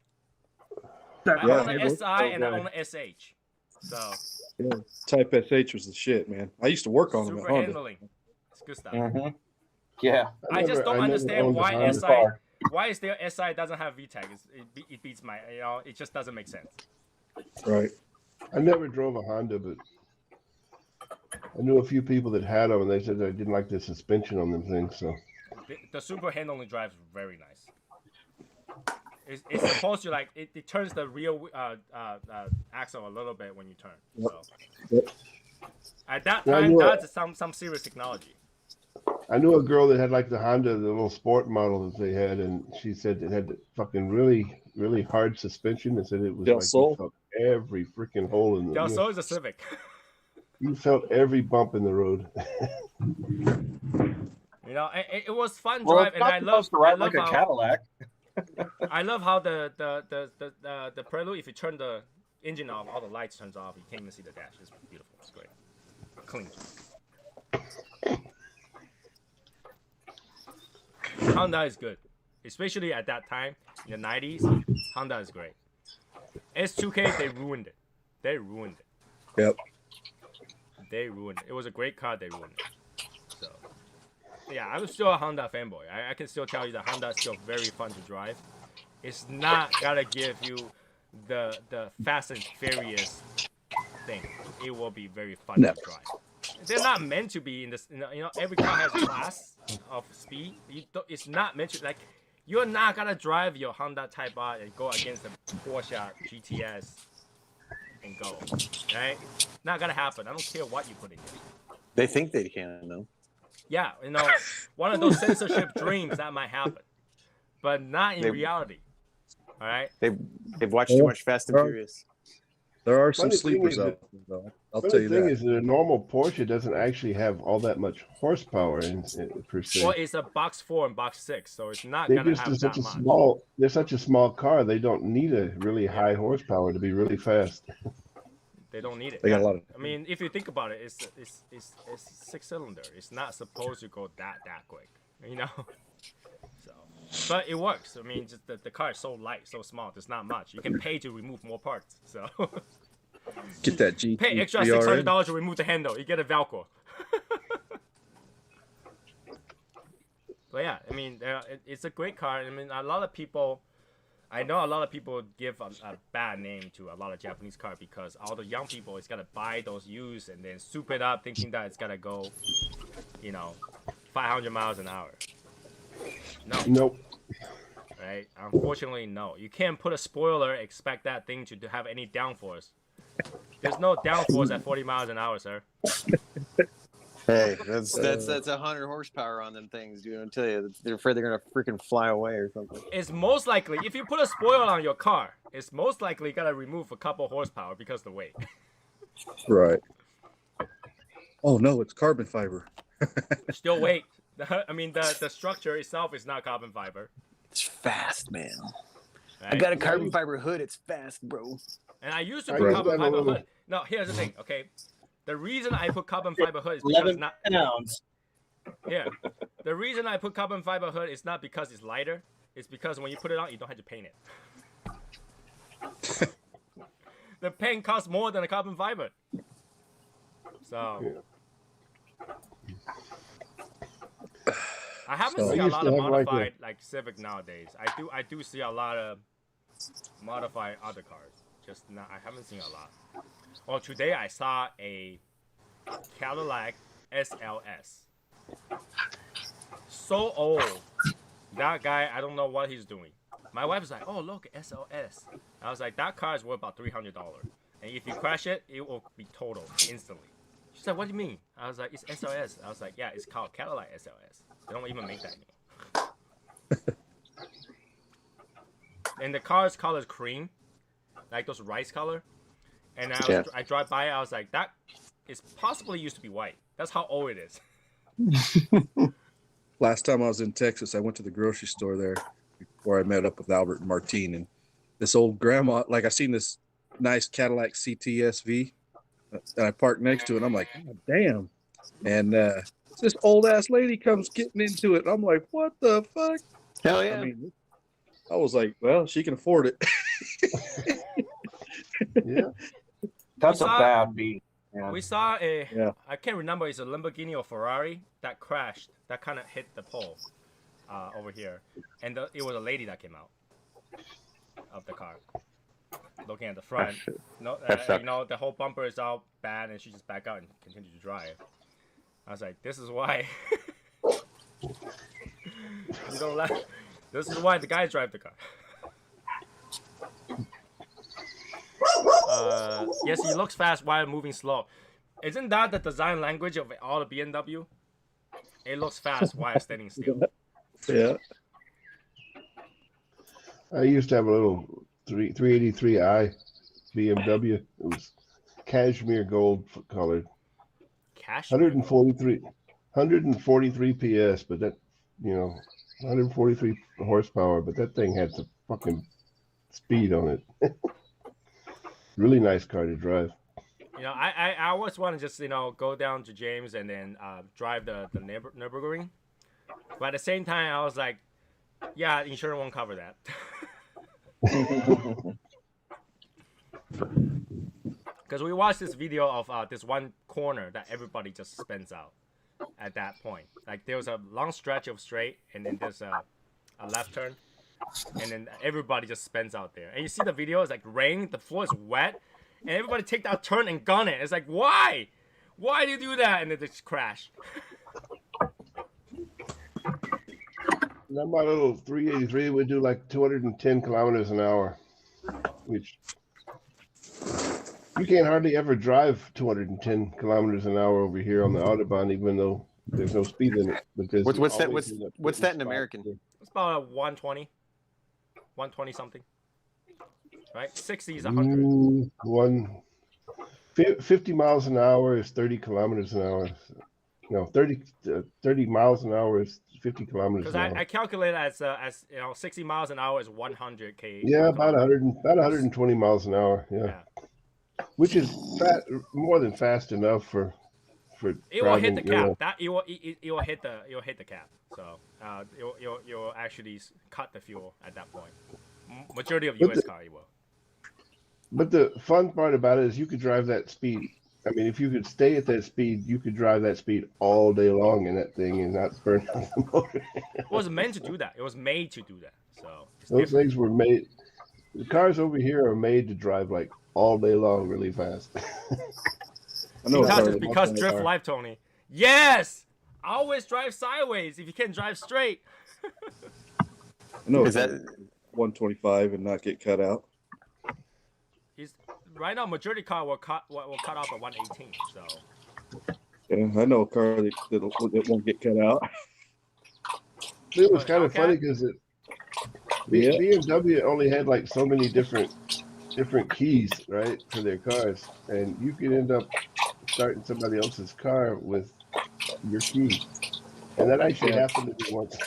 that I own an SI and I own an SH. So yeah, Type SH was the shit, man. I used to work on them at super Honda. handling. It's good stuff. Mm-hmm. Yeah. I just don't understand owned a why Honda SI car. why is their SI doesn't have VTEC. It beats my it just doesn't make sense. Right. I never drove a Honda, but I knew a few people that had them, and they said they didn't like the suspension on them things. So The super handling drives very nice. It's supposed to like it turns the rear axle a little bit when you turn. So Yep. at that Yeah, I time, knew that's some serious technology. I knew a girl that had like the Honda, the little sport model that they had, and she said it had the fucking really, really hard suspension, and said it was Del like Sol? you felt every freaking hole in the. Del Sol is a Civic. You felt every bump in the road. You know, it was fun Well, drive, it's and not I supposed love to ride like a Cadillac. I love how the Prelude, if you turn the engine off, all the lights turns off. You can't even see the dash. It's beautiful. It's great. Clean. Honda is good, especially at that time in the 90s. Honda is great. S2K, they ruined it. They ruined it. Yep. They ruined it. It was a great car. They ruined it. So, yeah, I'm still a Honda fanboy. I can still tell you that Honda is still very fun to drive. It's not gotta give you the Fast and Furious thing. It will be very fun to drive. They're not meant to be in this. You know, every car has a class of speed. It's not meant to, like, you're not gonna drive your Honda Type R and go against the Porsche GTS and go, right? Not gonna happen. I don't care what you put in there. They think they can though. Yeah, you know, one of those censorship dreams that might happen, but not in reality. All right. They've watched too much Fast and Furious. There are some Funny thing sleepers is out that- there, though. I'll But tell the you thing that. is that a normal Porsche doesn't actually have all that much horsepower in per se. Well, it's a box 4 and box 6, so it's not They gonna just have are such that a much. small. They're such a small car. They don't need a really high horsepower to be really fast. They don't need it. They got a lot of. I mean, if you think about it, it's 6-cylinder. It's not supposed to go that quick, you know. So, but it works. I mean, just the car is so light, so small. There's not much. You can pay to remove more parts. So Get that G. pay extra $600 to remove the handle. You get a Velcro. But yeah, I mean, it's a great car. I mean, a lot of people. I know a lot of people give a bad name to a lot of Japanese cars because all the young people is gonna buy those used and then soup it up, thinking that it's gonna go, you know, 500 miles an hour. No. Nope. Right? Unfortunately, no. You can't put a spoiler, expect that thing to have any downforce. There's no downforce at 40 miles an hour, sir. Hey, that's 100 horsepower on them things, dude. I'll tell you, they're afraid they're gonna freaking fly away or something. It's most likely, if you put a spoiler on your car, it's most likely gonna remove a couple horsepower because of the weight. Right. Oh no, it's carbon fiber. Still weight. I mean, the structure itself is not carbon fiber. It's fast, man. Right? I got a carbon fiber hood. It's fast, bro. And I used to I put use carbon that a fiber little- hood. No, here's the thing, okay? The reason I put carbon fiber hood is because 11 not. pounds. Yeah. The reason I put carbon fiber hood is not because it's lighter. It's because when you put it on, you don't have to paint it. The paint costs more than a carbon fiber. So. I haven't So- seen I a used lot to of have like modified like Civic nowadays. I do see a lot of modified other cars. Just not. I haven't seen a lot. Well, today I saw a Cadillac SLS. So old. That guy, I don't know what he's doing. My wife was like, "Oh, look, SLS." I was like, "That car is worth about $300, and if you crash it, it will be total instantly." She's like, "What do you mean?" I was like, "It's SLS." I was like, "Yeah, it's called Cadillac SLS. They don't even make that anymore." And the car's color is cream, like those rice color. And I drive by, I was like, that is possibly used to be white. That's how old it is. Last time I was in Texas, I went to the grocery store there where I met up with Albert and Martine, and this old grandma, like I seen this nice Cadillac CTSV, and I parked next to it. And I'm like, God damn. And this old ass lady comes getting into it. And I'm like, what the fuck? Hell yeah. I mean, I was like, well, she can afford it. Yeah. That's a saw- bad beat. Yeah. We saw Yeah. I can't remember, it's a Lamborghini or Ferrari that crashed, that kind of hit the pole over here. And it was a lady that came out of the car, looking at the front. No, That sucks. the whole bumper is all bad, and she just back out and continued to drive. I was like, this is why. You don't laugh. This is why the guys drive the car. Yes, he looks fast while moving slow. Isn't that the design language of all the BMW? It looks fast while standing still. Yeah. I used to have a little 383i BMW. It was cashmere gold colored. Cash. 143 PS, but that, 143 horsepower, but that thing had some fucking speed on it. Really nice car to drive. I always want to just go down to James and then drive the Nürburgring, but at the same time I was like, yeah, insurance won't cover that. Because we watched this video of this one corner that everybody just spins out at that point. Like there was a long stretch of straight, and then there's a left turn, and then everybody just spins out there. And you see the video, it's like rain, the floor is wet, and everybody take that turn and gun it. It's like, why? Why do you do that? And then they just crash. Now my little 383 would do like 210 kilometers an hour, which you can't hardly ever drive 210 kilometers an hour over here on the Autobahn, even though there's no speed in it. Because What's that in American? It's about a 120 something. Right? 60 is 100. 50 miles an hour is 30 kilometers an hour. No, 30 miles an hour is 50 kilometers Because an hour. I calculate as 60 miles an hour is 100 k. Yeah, about 120 miles an hour. Yeah. Which is more than fast enough for it will hit the cap. That it will hit the cap. So you'll actually cut the fuel at that point. Majority of US car it will. But the fun part about it is you could drive that speed. I mean, if you could stay at that speed, you could drive that speed all day long in that thing and not burn out the motor. It was meant to do that. It was made to do that. So those things were made. The cars over here are made to drive like all day long, really fast. I know because drift life, Tony. Yes, always drive sideways if you can drive straight. I know. Is that 125 and not get cut out? Right now, majority car will cut off at 118. So Yeah, I know a car that won't get cut out. It was kind of funny because BMW only had like so many different keys, right, for their cars, and you could end up starting somebody else's car with your key, and that actually happened to me once.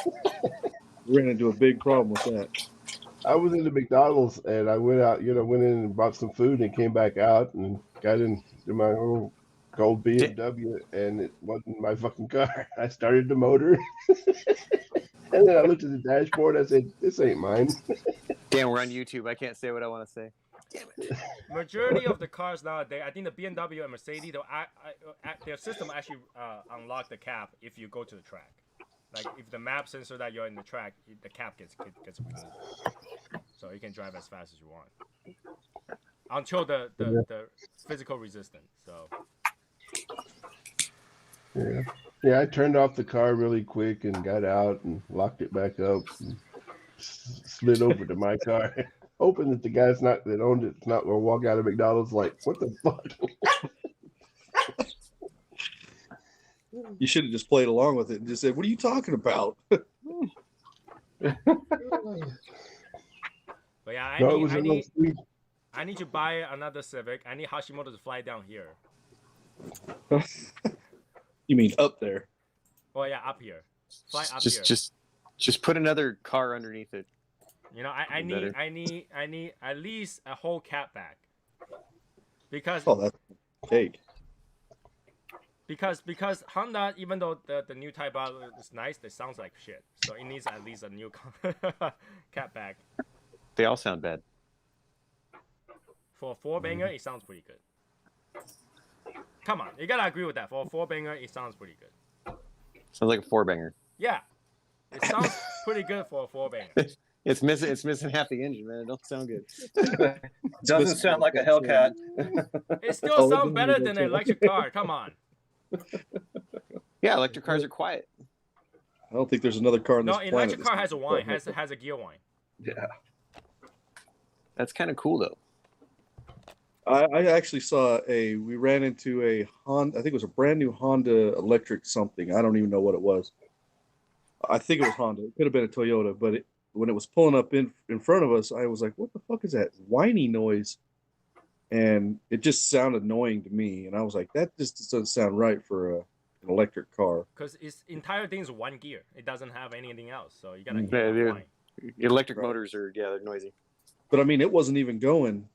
We ran into a big problem with that. I was in the McDonald's and I went out, went in and bought some food and came back out and got into my old gold BMW, and it wasn't my fucking car. I started the motor. And then I looked at the dashboard. I said, "This ain't mine." Damn, we're on YouTube. I can't say what I want to say. Damn it. Majority of the cars nowadays, I think the BMW and Mercedes, their system actually unlock the cap if you go to the track. Like if the map sensor that you're in the track, the cap gets removed, so you can drive as fast as you want until the physical resistance. So. Yeah, I turned off the car really quick and got out and locked it back up and slid over to my car, hoping that the guys that owned it's not gonna walk out of McDonald's like, "What the fuck?" You should have just played along with it and just said, "What are you talking about?" But yeah, I need to buy another Civic. I need Hashimoto to fly down here. You mean up there? Well, yeah, up here. Fly up here. Just put another car underneath it. I need at least a whole cat back. Because take. Because Honda, even though the new Type R is nice, it sounds like shit. So it needs at least a new cat back. They all sound bad. For a four banger, it sounds pretty good. Come on, you gotta agree with that. For a four banger, it sounds pretty good. Sounds like a four banger. Yeah, it sounds pretty good for a four banger. It's missing half the engine, man. It don't sound good. Doesn't sound like a Hellcat. It still sounds better than an electric car. Come on. Yeah, electric cars are quiet. I don't think there's another car on this No, planet. electric car has a whine, has a gear whine. Yeah. That's kind of cool though. I actually saw we ran into a Honda, I think it was a brand new Honda electric something. I don't even know what it was. I think it was Honda. It could have been a Toyota, but when it was pulling up in front of us, I was like, what the fuck is that whiny noise? And it just sounded annoying to me. And I was like, that just doesn't sound right for an electric car. Because its entire thing is one gear. It doesn't have anything else. So you gotta hear Yeah, the whine. Electric motors are they're noisy. But I mean, it wasn't even going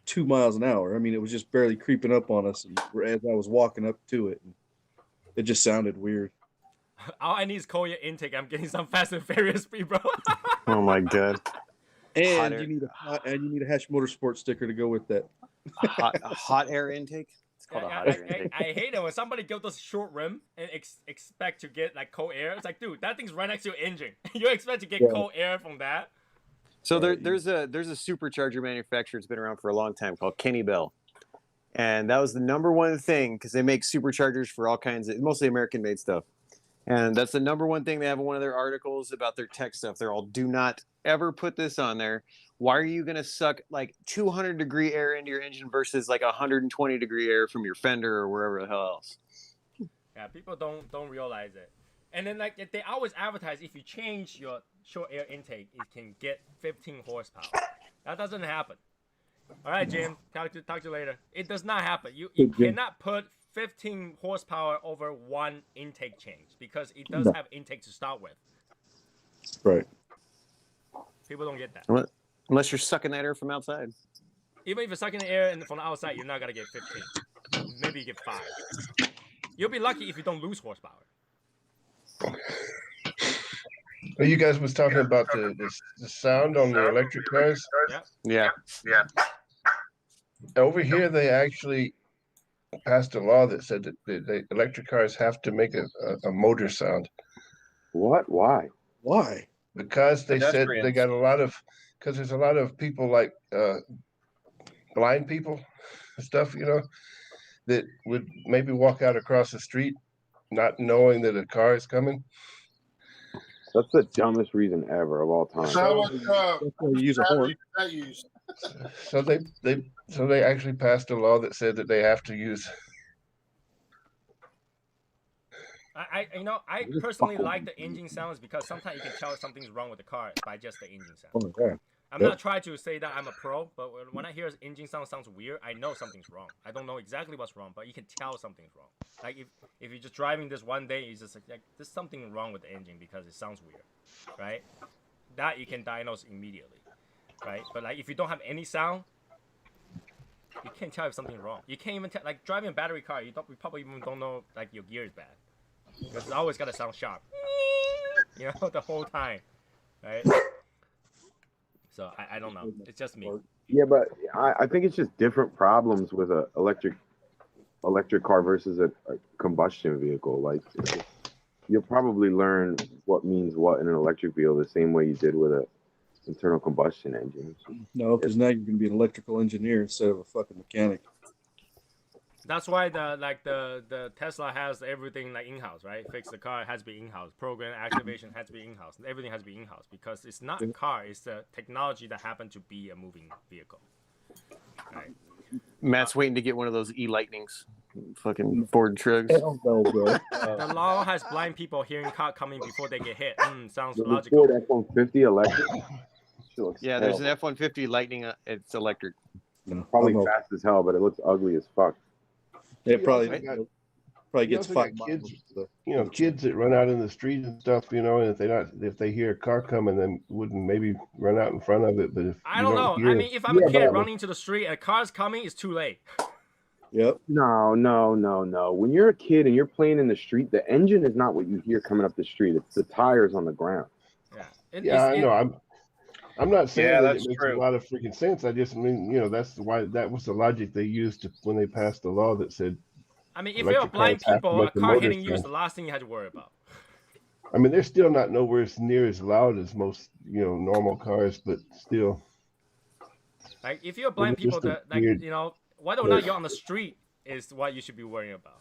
2 miles an hour. I mean, it was just barely creeping up on us as I was walking up to it. And it just sounded weird. All I need is cold air intake. I'm getting some Fast and Furious speed, bro. Oh my god. And air. you need a Hash Motorsport sticker to go with that. A hot air intake. It's called a hot air intake. I hate it when somebody gives us short rim and expect to get like cold air. It's like, dude, that thing's right next to your engine. You expect to get cold air from that? So there's a supercharger manufacturer that's been around for a long time called Kenny Bell, and that was the number one thing because they make superchargers for all kinds of mostly American-made stuff, and that's the number one thing they have in one of their articles about their tech stuff. They're all, do not ever put this on there. Why are you gonna suck like 200-degree air into your engine versus like 120-degree air from your fender or wherever the hell else? Yeah, people don't realize it. And then like they always advertise if you change your short air intake, it can get 15 horsepower. That doesn't happen. All right, Jim. Talk to you later. It does not happen. You cannot put 15 horsepower over one intake change because it does have intake to start with. Right. People don't get that. Unless you're sucking that air from outside. Even if you're sucking the air from the outside, you're not gonna get 15. Maybe you get 5. You'll be lucky if you don't lose horsepower. Well, you guys was talking about the sound on the electric cars. Yeah. Over here, they actually passed a law that said that the electric cars have to make a motor sound. What? Why? Why? Because they said they got because there's a lot of people like blind people and stuff, that would maybe walk out across the street not knowing that a car is coming. That's the dumbest reason ever of all time. So You use a horn. that used. So they actually passed a law that said that they have to use. I personally like the engine sounds because sometimes you can tell something's wrong with the car by just the engine sound. Oh, yeah. I'm not trying to say that I'm a pro, but when I hear engine sounds weird, I know something's wrong. I don't know exactly what's wrong, but you can tell something's wrong. Like if you're just driving this one day, it's just like there's something wrong with the engine because it sounds weird, right? That you can diagnose immediately, right? But like if you don't have any sound, you can't tell if something's wrong. You can't even tell. Like driving a battery car, you probably even don't know like your gear is bad because it's always gotta sound sharp, the whole time, right? So I don't know. It's just me. Yeah, but I think it's just different problems with a electric car versus a combustion vehicle. Like you'll probably learn what means what in an electric vehicle the same way you did with a internal combustion engine. No, because now you're gonna be an electrical engineer instead of a fucking mechanic. That's why the Tesla has everything like in-house, right? Fix the car has to be in-house. Program activation has to be in-house. Everything has to be in-house because it's not a car. It's the technology that happened to be a moving vehicle. Right. Matt's waiting to get one of those e-lightnings. Fucking Ford trucks. Hell no, bro. The law has blind people hearing car coming before they get hit. Sounds logical. Ford F-150 electric. Yeah, there's an F-150 Lightning. It's electric. Probably fast as hell, but it looks ugly as fuck. It probably gets 5 kids, miles. kids that run out in the street and stuff, and if they hear a car coming, then wouldn't maybe run out in front of it. But if I don't know. I mean, if I'm a kid running to the street and a car's coming, it's too late. Yep. No. When you're a kid and you're playing in the street, the engine is not what you hear coming up the street. It's the tires on the ground. Yeah. Yeah, I know. I'm not saying Yeah, that that's it makes true. a lot of freaking sense. I just mean, that's why that was the logic they used when they passed the law that said I mean, if you're electric blind cars have to people, a make the car motor hitting you is sound. the last thing you have to worry about. I mean, they're still not nowhere near as loud as most, normal cars, but still. Like if you're It blind was people, just a that weird. whether or not you're on the street is what you should be worrying about.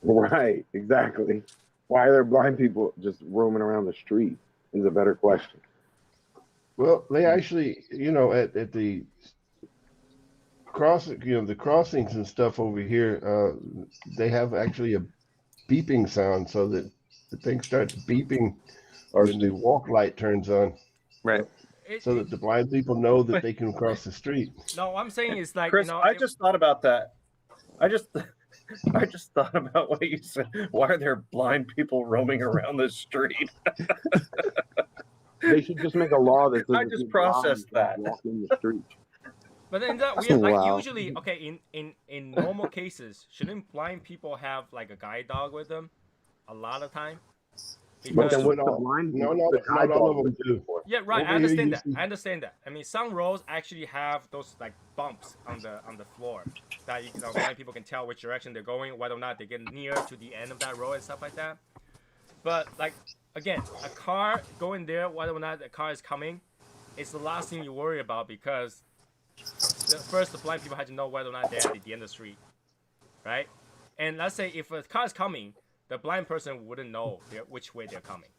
Right, exactly. Why are there blind people just roaming around the street is a better question. Well, they actually, at the the crossings and stuff over here, they have actually a beeping sound so that the thing starts beeping when the walk light turns on, Right. so that the blind people know that they can cross the street. No, what I'm saying is like Chris, I just thought about that. I just thought about what you said. Why are there blind people roaming around the street? They should just make a law that says I if just you're blind, processed you that. can't walk in the street. But then that we like Wow. usually in normal cases, shouldn't blind people have like a guide dog with them a lot of time? But then Because what's the blind? No, the guide not all dog of them do. for? yeah, right. Over I here understand you that. see- I understand that. I mean, some roads actually have those like bumps on the floor that blind people can tell which direction they're going, whether or not they get near to the end of that road and stuff like that. But like again, a car going there, whether or not the car is coming, it's the last thing you worry about because first the blind people have to know whether or not they're at the end of the street, right? And let's say if a car is coming, the blind person wouldn't know which way they're coming.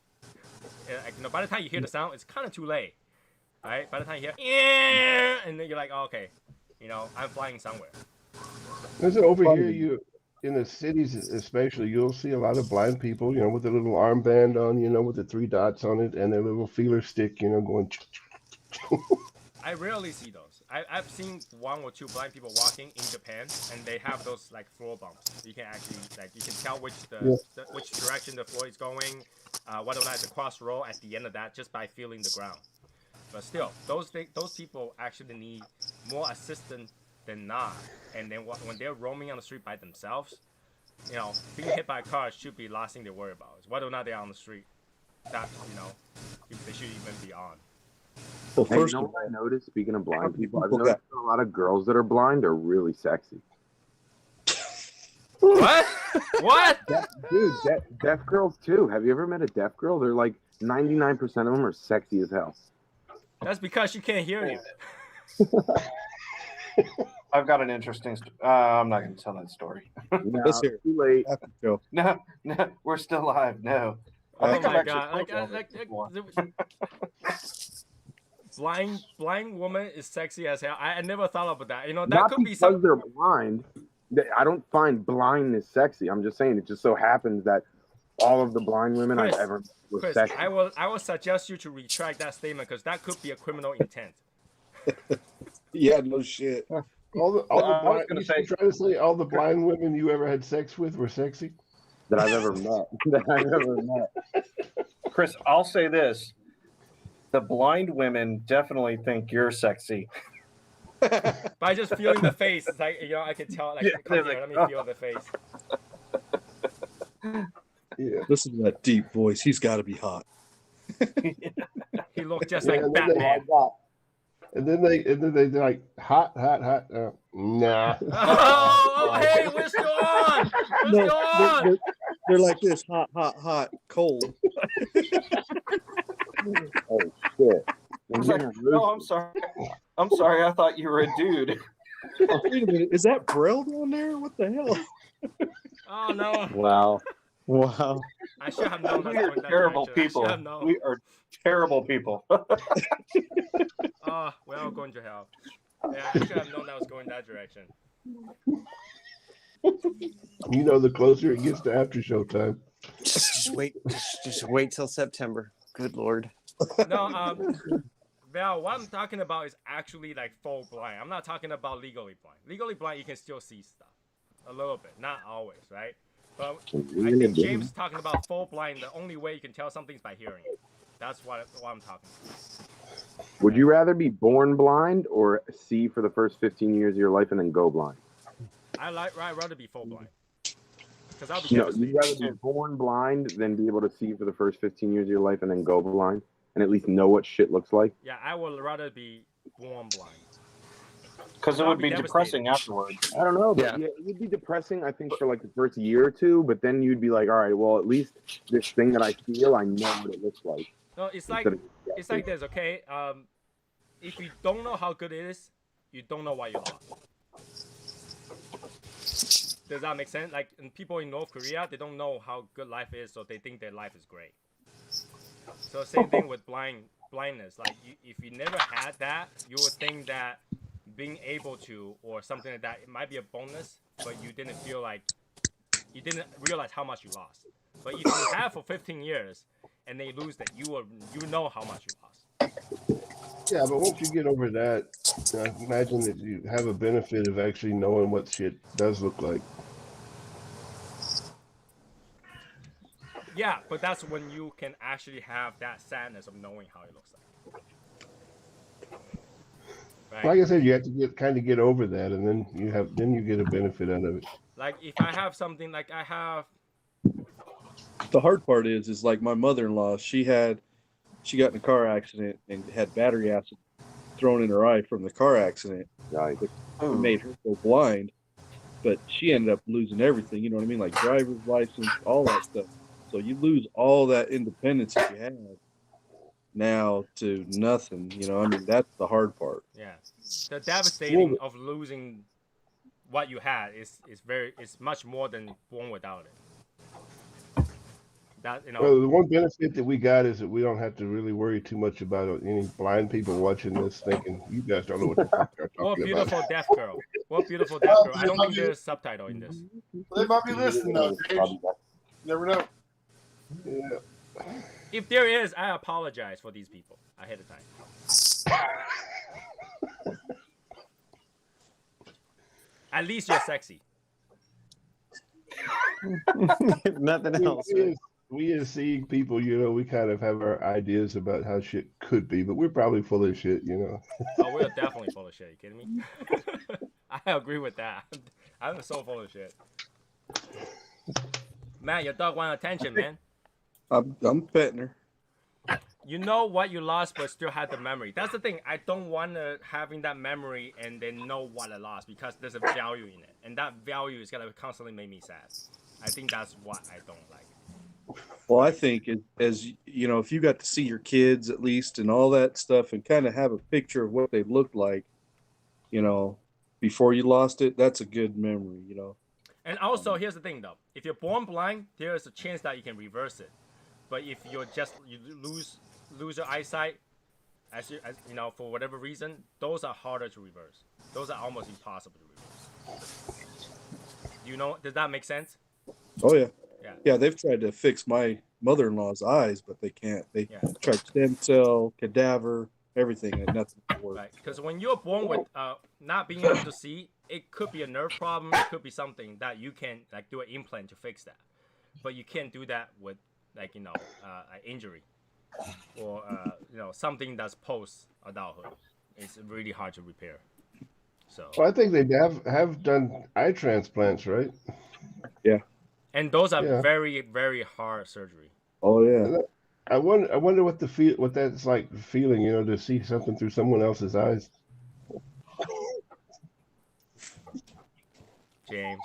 By the time you hear the sound, it's kind of too late, right? By the time you hear, and then you're like, oh, okay, I'm flying somewhere. Listen, over here, in the cities especially, you'll see a lot of blind people, with a little armband on, with the 3 dots on it and their little feeler stick, going. I rarely see those. I've seen 1 or 2 blind people walking in Japan, and they have those like floor bumps. You can actually you can tell which which direction the floor is going, whether or not it's a cross road at the end of that just by feeling the ground. But still, those people actually need more assistance than not. And then when they're roaming on the street by themselves, being hit by a car should be the last thing they worry about. Is whether or not they're on the street. That they should even be on. Well, Hey, first you know of what I all, noticed? Speaking of blind people, I've people noticed a lot of girls that are blind are really sexy. What? What? Dude, deaf girls too. Have you ever met a deaf girl? They're like 99% of them are sexy as hell. That's because she can't hear you. I've got an interesting. I'm not going to tell that story. No, Let's hear it. too late. after the show. No, we're still live. No, I Oh think I'm my actually god! close on this one. Blind woman is sexy as hell. I never thought about that. That Not could be because some. they're blind. I don't find blindness sexy. I'm just saying it just so happens that all of the blind women Chris, I've ever met were Chris, sexy. I will suggest you to retract that statement because that could be a criminal intent. Yeah, no shit. All the I was blind, gonna you say- trying to say all the blind women you ever had sex with were sexy? That I've ever met. That I've ever met. Chris, I'll say this: the blind women definitely think you're sexy. By just feeling the face, it's like I can tell. Like, Yeah, come they're here, like, let me feel the face. Yeah. Listen to that deep voice. He's got to be hot. He looked just Yeah, like and then they- Batman. And then they're like hot. Nah. Oh, hey, we're still on. We're No, still on. they're like this: hot, cold. Oh shit. I was like, no, I'm sorry. I'm sorry. I thought you were a dude. Wait a minute, is that Braille down there? What the hell? Oh no! Wow. Wow. I should have known. We that's are going that terrible direction. people. I should have known. We are terrible people. Oh, we're all going to hell. Yeah, I should have known that was going that direction. The closer it gets to after show time. Just wait. Just wait till September. Good Lord. No, Val, what I'm talking about is actually like full blind. I'm not talking about legally blind. Legally blind, you can still see stuff a little bit, not always, right? But I think James is talking about full blind. The only way you can tell something is by hearing it. That's what I'm talking about. Would you rather be born blind or see for the first 15 years of your life and then go blind? I'd rather be full blind. Because I'll be No, devastated. you'd rather be born blind than be able to see for the first 15 years of your life and then go blind and at least know what shit looks like. Yeah, I would rather be born blind. Because it I'll would be be depressing afterwards. I don't know, but Yeah. yeah, it would be depressing, I think, for like the first year or two, but then you'd be like, all right, well, at least this thing that I feel, I know what it looks like. No, it's like this, okay? If you don't know how good it is, you don't know why you lost. Does that make sense? Like, and people in North Korea, they don't know how good life is, so they think their life is great. So same thing with blindness. Like, if you never had that, you would think that being able to or something like that, it might be a bonus, but you didn't feel like you didn't realize how much you lost. But if you have for 15 years and they lose that, you know how much you lost. Yeah, but once you get over that, imagine that you have a benefit of actually knowing what shit does look like. Yeah, but that's when you can actually have that sadness of knowing how it looks like. Right? Like I said, you have to get over that, and then you get a benefit out of it. Like if I have something like I have. The hard part is like my mother-in-law. She got in a car accident and had battery acid thrown in her eye from the car accident. Like, It made her go blind, but she ended up losing everything. You know what I mean? Like driver's license, all that stuff. So you lose all that independence that you had now to nothing. You know, I mean, that's the hard part. Yeah, the devastating of losing what you had is much more than born without it. That Well, the one benefit that we got is that we don't have to really worry too much about any blind people watching this thinking you guys don't know what the fuck you're talking What beautiful about. deaf girl! What beautiful deaf girl! I don't think there's subtitle in this. They might be listening though, James. Never know. Yeah. If there is, I apologize for these people ahead of time. At least you're sexy. Nothing else. We as seeing people, you know, we kind of have our ideas about how shit could be, but we're probably full of shit, you know. Oh, we're definitely full of shit. You kidding me? I agree with that. I'm so full of shit. Man, your dog want attention, man. I'm petting her. You know what you lost, but still had the memory. That's the thing. I don't want to having that memory and then know what I lost because there's a value in it, and that value is gonna constantly make me sad. I think that's what I don't like. Well, I think as you know, if you got to see your kids at least and all that stuff and kind of have a picture of what they looked like, you know, before you lost it, that's a good memory, you know. And also, here's the thing, though. If you're born blind, there is a chance that you can reverse it. But if you lose your eyesight, as you know, for whatever reason, those are harder to reverse. Those are almost impossible to reverse. You know, does that make sense? Oh yeah. Yeah. Yeah, they've tried to fix my mother-in-law's eyes, but they can't. They tried stem cell, cadaver, everything, and nothing works. Right. Because when you're born with not being able to see, it could be a nerve problem. It could be something that you can like do an implant to fix that, but you can't do that with like an injury or something that's post adulthood. It's really hard to repair. So. Well, I think they have done eye transplants, right? Yeah. And those are very, very hard surgery. Oh yeah. I wonder what what that's like feeling, you know, to see something through someone else's eyes. James,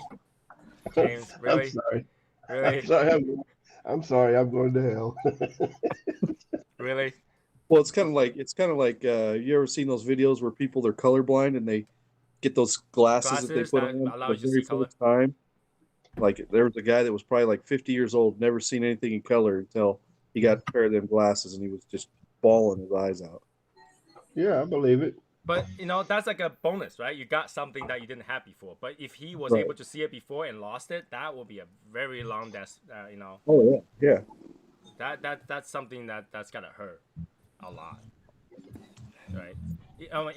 really? I'm sorry. Really? I'm sorry. I'm going to hell. Really? Well, it's kind of like you ever seen those videos where people are colorblind and they get those glasses that they put on allow for you the to very see color? first time? Like there was a guy that was probably like 50 years old, never seen anything in color until he got a pair of them glasses and he was just bawling his eyes out. Yeah, I believe it. But that's like a bonus, right? You got something that you didn't have before. But if he was able to see it before and lost it, that will be a very long death. Oh yeah. That's something that's gotta hurt a lot, right?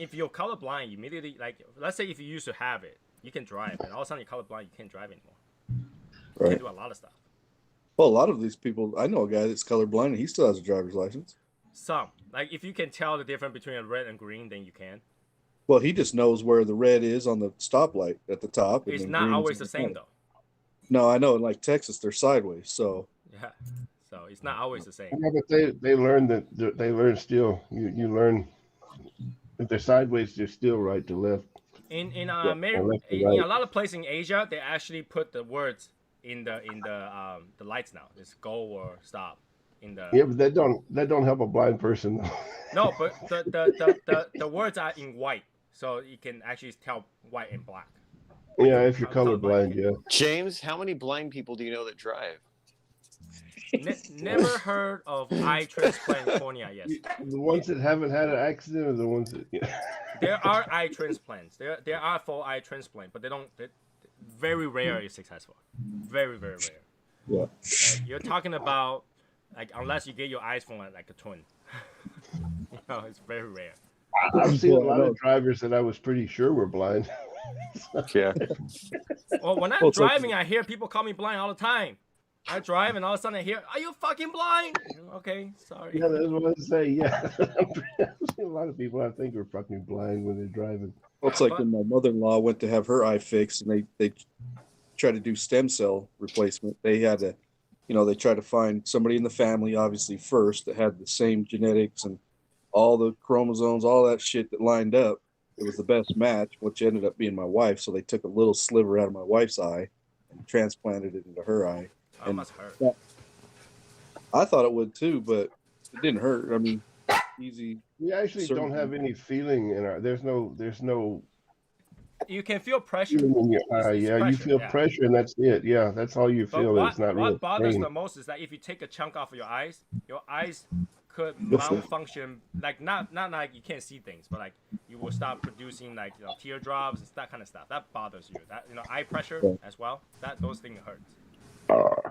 If you're colorblind, you immediately let's say if you used to have it, you can drive, and all of a sudden you're colorblind, you can't drive anymore. You can do a lot of stuff. Well, a lot of these people, I know a guy that's colorblind and he still has a driver's license. Some, like if you can tell the difference between a red and green, then you can. Well, he just knows where the red is on the stoplight at the top. It's then not green's always in the same front. though. No, I know. In like Texas, they're sideways. So Yeah. So it's not always the same. Yeah, but they learn that they learn still. You learn if they're sideways, they're still right to left. In Yeah, left to in right. a lot of places in Asia, they actually put the words in the lights now. It's go or stop in the. Yeah, but that don't help a blind person. No, but the words are in white, so you can actually tell white and black. Yeah, if you're colorblind, yeah. James, how many blind people do you know that drive? Never heard of eye transplant cornea yet. The ones that haven't had an accident are the ones that. Yeah. There are eye transplants. There are full eye transplant, but they're very rare is successful. Very rare. yeah. You're talking about like unless you get your eyes from like a twin. It's very rare. I've seen a lot of drivers that I was pretty sure were blind. Yeah. Well, when I'm Well, it's like- driving, I hear people call me blind all the time. I drive and all of a sudden I hear, "Are you fucking blind?" Okay, sorry. Yeah, that's what I say. Yeah, I've seen a lot of people I think are fucking blind when they're driving. Well, it's like when my mother-in-law went to have her eye fixed, and they tried to do stem cell replacement. They had to, they tried to find somebody in the family, obviously first, that had the same genetics and all the chromosomes, all that shit that lined up. It was the best match, which ended up being my wife. So they took a little sliver out of my wife's eye and transplanted it into her eye. That must hurt. I thought it would too, but it didn't hurt. I mean, easy. We actually don't have any feeling in our. There's no You can feel pressure. feeling in your eye. It's Yeah, you pressure, feel yeah. pressure, and that's it. Yeah, that's all you But feel. It's not real what bothers pain. the most is that if you take a chunk off of your eyes could malfunction. Like not like you can't see things, but like you will stop producing like teardrops and that kind of stuff. That bothers you. That eye pressure as well. Those things hurt. So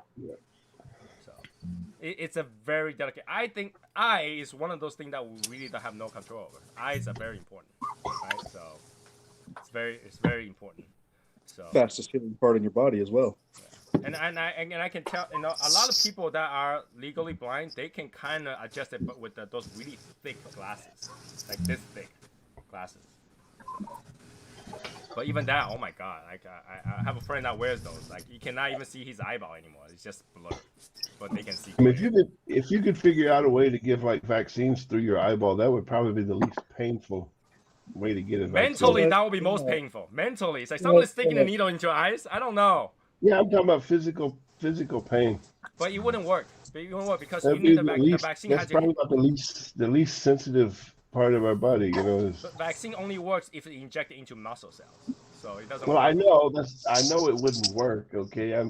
it's a very delicate. I think eye is one of those things that we really don't have no control over. Eyes are very important, right? So it's very important. So Fastest hitting part in your body as well. and I can tell a lot of people that are legally blind, they can kind of adjust it, but with those really thick glasses, like this thick glasses. But even that, oh my god! Like I have a friend that wears those. Like you cannot even see his eyeball anymore. It's just blurred, but they can see. I mean, if you could figure out a way to give like vaccines through your eyeball, that would probably be the least painful way to get it. Mentally, that would be most painful. Mentally, it's like someone sticking a needle into your eyes. I don't know. Yeah, I'm talking about physical pain. But it wouldn't work. It wouldn't work because That'd you need be the vaccine. That's probably about the least sensitive part of our body, Is, But vaccine only works if it injected into muscle cells. So it doesn't. well, work. I know it wouldn't work. Okay, I'm.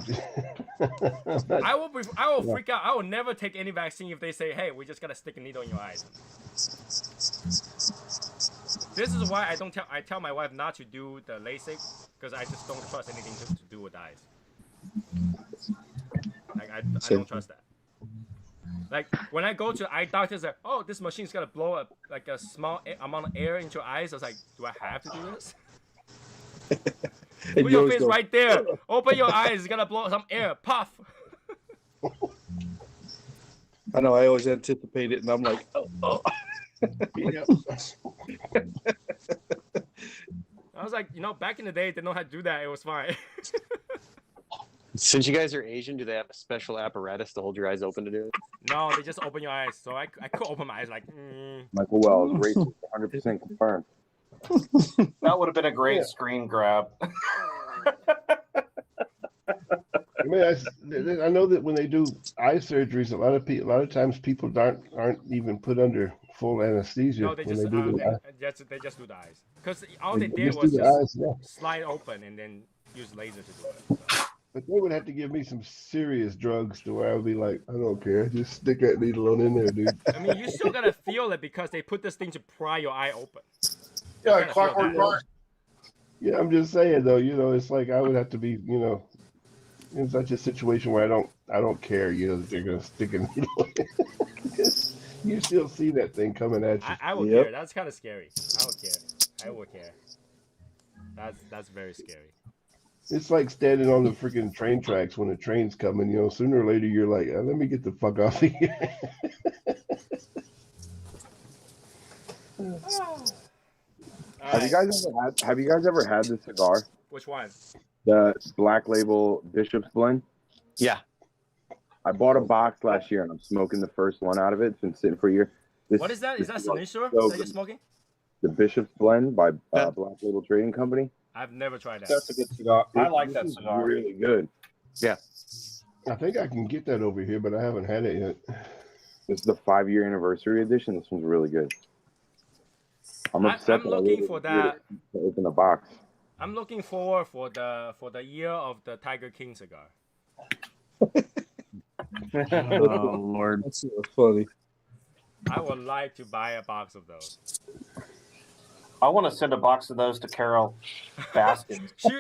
I will freak out. I will never take any vaccine if they say, "Hey, we just gotta stick a needle in your eyes." This is why I tell my wife not to do the LASIK because I just don't trust anything to do with eyes. Like I don't trust that. Like when I go to eye doctors, like, oh, this machine's gonna blow up like a small amount of air into your eyes. I was like, do I have to do this? Put your face right there. Open your eyes. It's gonna blow some air. Puff. I know. I always anticipate it, and I'm like, oh. I was like, back in the day, they know how to do that. It was fine. Since you guys are Asian, do they have a special apparatus to hold your eyes open to do it? No, they just open your eyes. So I could open my eyes like. Michael Wells, racist, 100% confirmed. That would have been a great screen grab. I mean, I know that when they do eye surgeries, a lot of times people aren't even put under full anesthesia. No, they when just they do the they just do the eyes because all they did just was do the just eyes, yeah. slide open and then use laser to do it. So. But they would have to give me some serious drugs to where I would be like, I don't care, just stick that needle on in there, dude. I mean, you still gotta feel it because they put this thing to pry your eye open. Yeah, You like gotta Clockwork feel that. Orange. Yeah, I'm just saying though, it's like I would have to be, in such a situation where I don't care, that they're gonna stick a needle in. You still see that thing coming at you. I would care. That's kind of scary. I would care. I would care. That's very scary. It's like standing on the freaking train tracks when the train's coming. Sooner or later you're like, let me get the fuck off of here. Have you guys ever had the cigar? Which one? The Black Label Bishop's Blend? Yeah. I bought a box last year and I'm smoking the first one out of it. It's been sitting for a year. What is that? Is that Sinistro so that you're smoking? The Bishop's Blend by Black Label Trading Company. I've never tried that. That's a good cigar. I like that This is cigar. really good. Yeah. I think I can get that over here, but I haven't had it yet. This is the 5-year anniversary edition. This one's really good. I'm upset. I'm looking for that. To open the box. I'm looking forward for the year of the Tiger King cigar. Oh Lord. That's so funny. I would like to buy a box of those. I want to send a box of those to Carol Baskins. She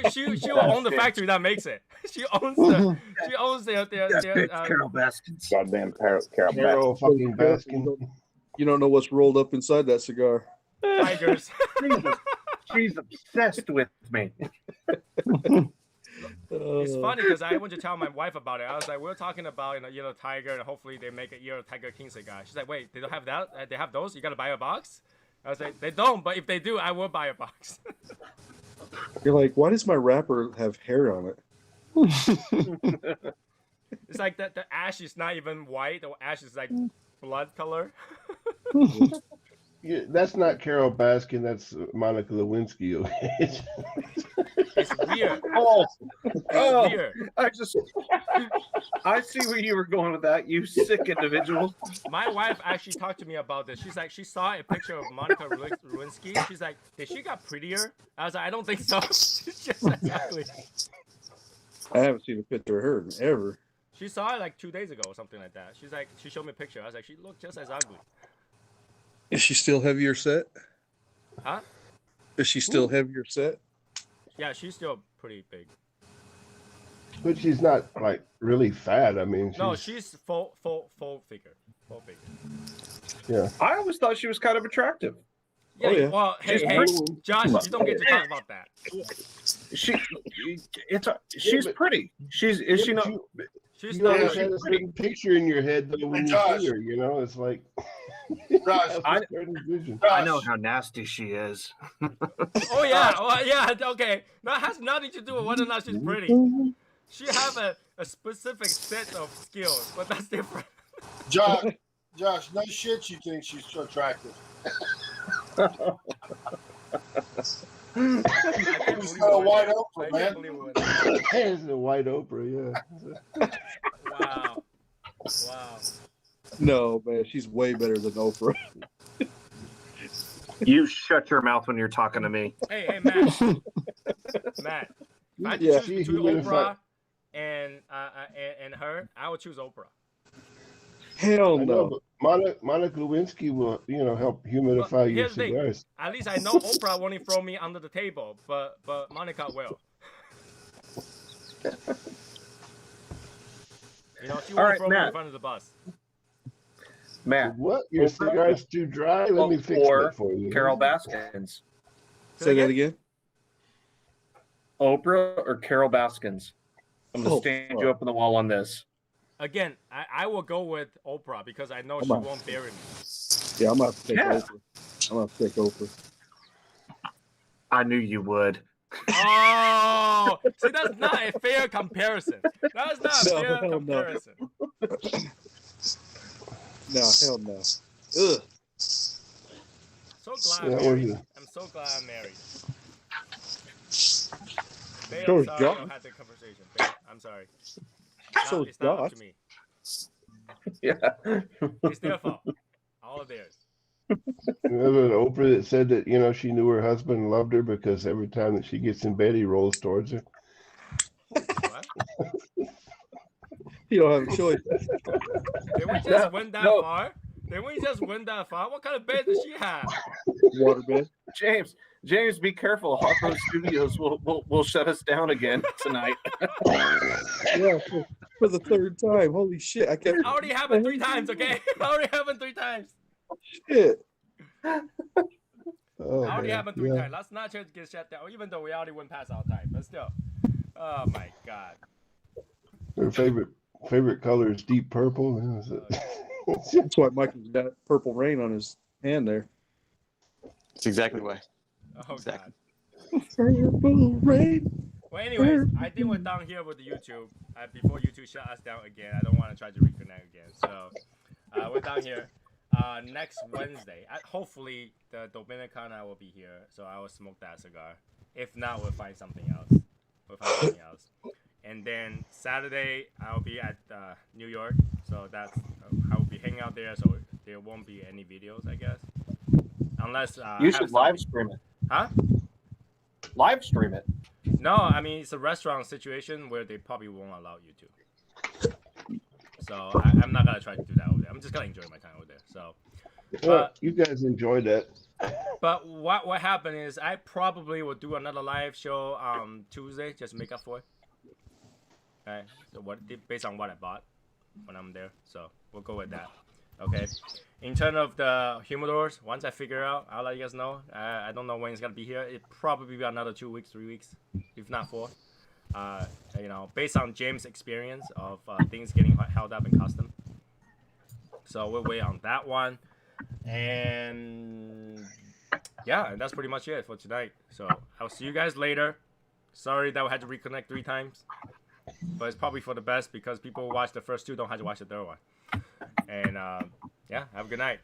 will own the factory that makes it. She owns the Carol Baskins. Goddamn Carol Carol fucking Baskin. You don't know what's rolled up inside that cigar. tigers. She's obsessed with me. It's funny because I went to tell my wife about it. I was like, we're talking about yellow tiger, and hopefully they make a yellow tiger king cigar. She's like, wait, they don't have that? They have those? You gotta buy a box? I was like, they don't, but if they do, I will buy a box. You're like, why does my wrapper have hair on it? It's like the ash is not even white. The ash is like blood color. Yeah, that's not Carol Baskin. That's Monica Lewinsky. It's weird. Oh, It's weird. I see where you were going with that, you sick individual. My wife actually talked to me about this. She's like, she saw a picture of Monica Lewinsky. She's like, did she got prettier? I was like, I don't think so. She's just exactly. I haven't seen a picture of her in ever. She saw it like 2 days ago or something like that. She's like, she showed me a picture. I was like, she looked just as ugly. Is she still heavier set? Huh? Is she still heavier set? Yeah, she's still pretty big. But she's not like really fat. I mean, No, she's full figure. Full figure. yeah. I always thought she was kind of attractive. Yeah, Oh, yeah. well, hey, Josh, you don't get to talk about that. She's pretty. Is she not? She's You not. always have a certain picture in your head though when you Josh. see her. You know, it's like Josh, have a certain vision. I know how nasty she is. Oh yeah, okay. That has nothing to do with whether or not she's pretty. She have a specific set of skills, but that's different. Josh, no shit. You think she's so attractive? She's got a white Oprah, man. There's a white Oprah, yeah. Wow. No, man, she's way better than Oprah. You shut your mouth when you're talking to me. Hey, Matt. Matt. If I had to Yeah. choose between Oprah and her, I would choose Oprah. Hell I know, no. but Monica Lewinsky will, help humidify Well, your here's the thing. cigars. At least I know Oprah won't throw me under the table, but Monica will. She All won't right, throw me in Matt. front of the bus. Matt, What? Your cigar's too dry? Let me fix or that for you. Carol Baskins. Say that again. Oprah or Carol Baskins? I'm going to Oh, stand fuck. you up on the wall on this. Again, I will go with Oprah because I know she Come on. won't bury me. Yeah, I'm gonna have to take Yeah. Oprah. I'm gonna have to take Oprah. I knew you would. Oh, see, that's not a fair comparison. That's not a No, fair hell no. comparison. No, hell no. Ugh. So glad Yeah, I'm what married. is it? I'm so glad I'm married. Babe, So I'm is sorry I Josh. don't have that conversation. Babe, I'm sorry. So It's not up Josh. to me. Yeah. It's their fault. All of theirs. Remember Oprah that said that, she knew her husband loved her because every time that she gets in bed, he rolls towards her? What? You don't have a choice. Did we just win that far? Did we just win that far? What kind of bed does she have? Waterbed. James, be careful. Harpo Studios will shut us down again tonight. Yeah, for the third time. Holy shit! I kept. It already happened 3 times, okay? It already happened 3 times. Shit. Oh, It already man. happened 3 Yeah. times. Let's not just get shut down, even though we already went past our time. But still. Oh my god. Her favorite color is deep purple. That's why Michael's got purple rain on his hand there. That's exactly why. Oh Exactly. God. Well, anyways, I think we're done here with the YouTube. Before YouTube shut us down again, I don't want to try to reconnect again. So we're done here. Next Wednesday, hopefully the Dominicana will be here, so I will smoke that cigar. If not, we'll find something else. And then Saturday, I'll be at New York, so I will be hanging out there. So there won't be any videos, I guess, unless You should live stream it. Huh? Live stream it. No, I mean it's a restaurant situation where they probably won't allow you to. So I'm not gonna try to do that over there. I'm just gonna enjoy my time over there. So, Well, you guys enjoy that. but what happened is I probably will do another live show Tuesday, just make up for it. Okay, so based on what I bought when I'm there, so we'll go with that. Okay. In terms of the humidors, once I figure out, I'll let you guys know. I don't know when it's gonna be here. It probably be another 2 weeks, 3 weeks, if not 4. Based on James' experience of things getting held up in custom. So we'll wait on that one. And yeah, and that's pretty much it for tonight. So I'll see you guys later. Sorry that we had to reconnect 3 times. But it's probably for the best because people who watch the first 2 don't have to watch the third one. And yeah, have a good night, guys.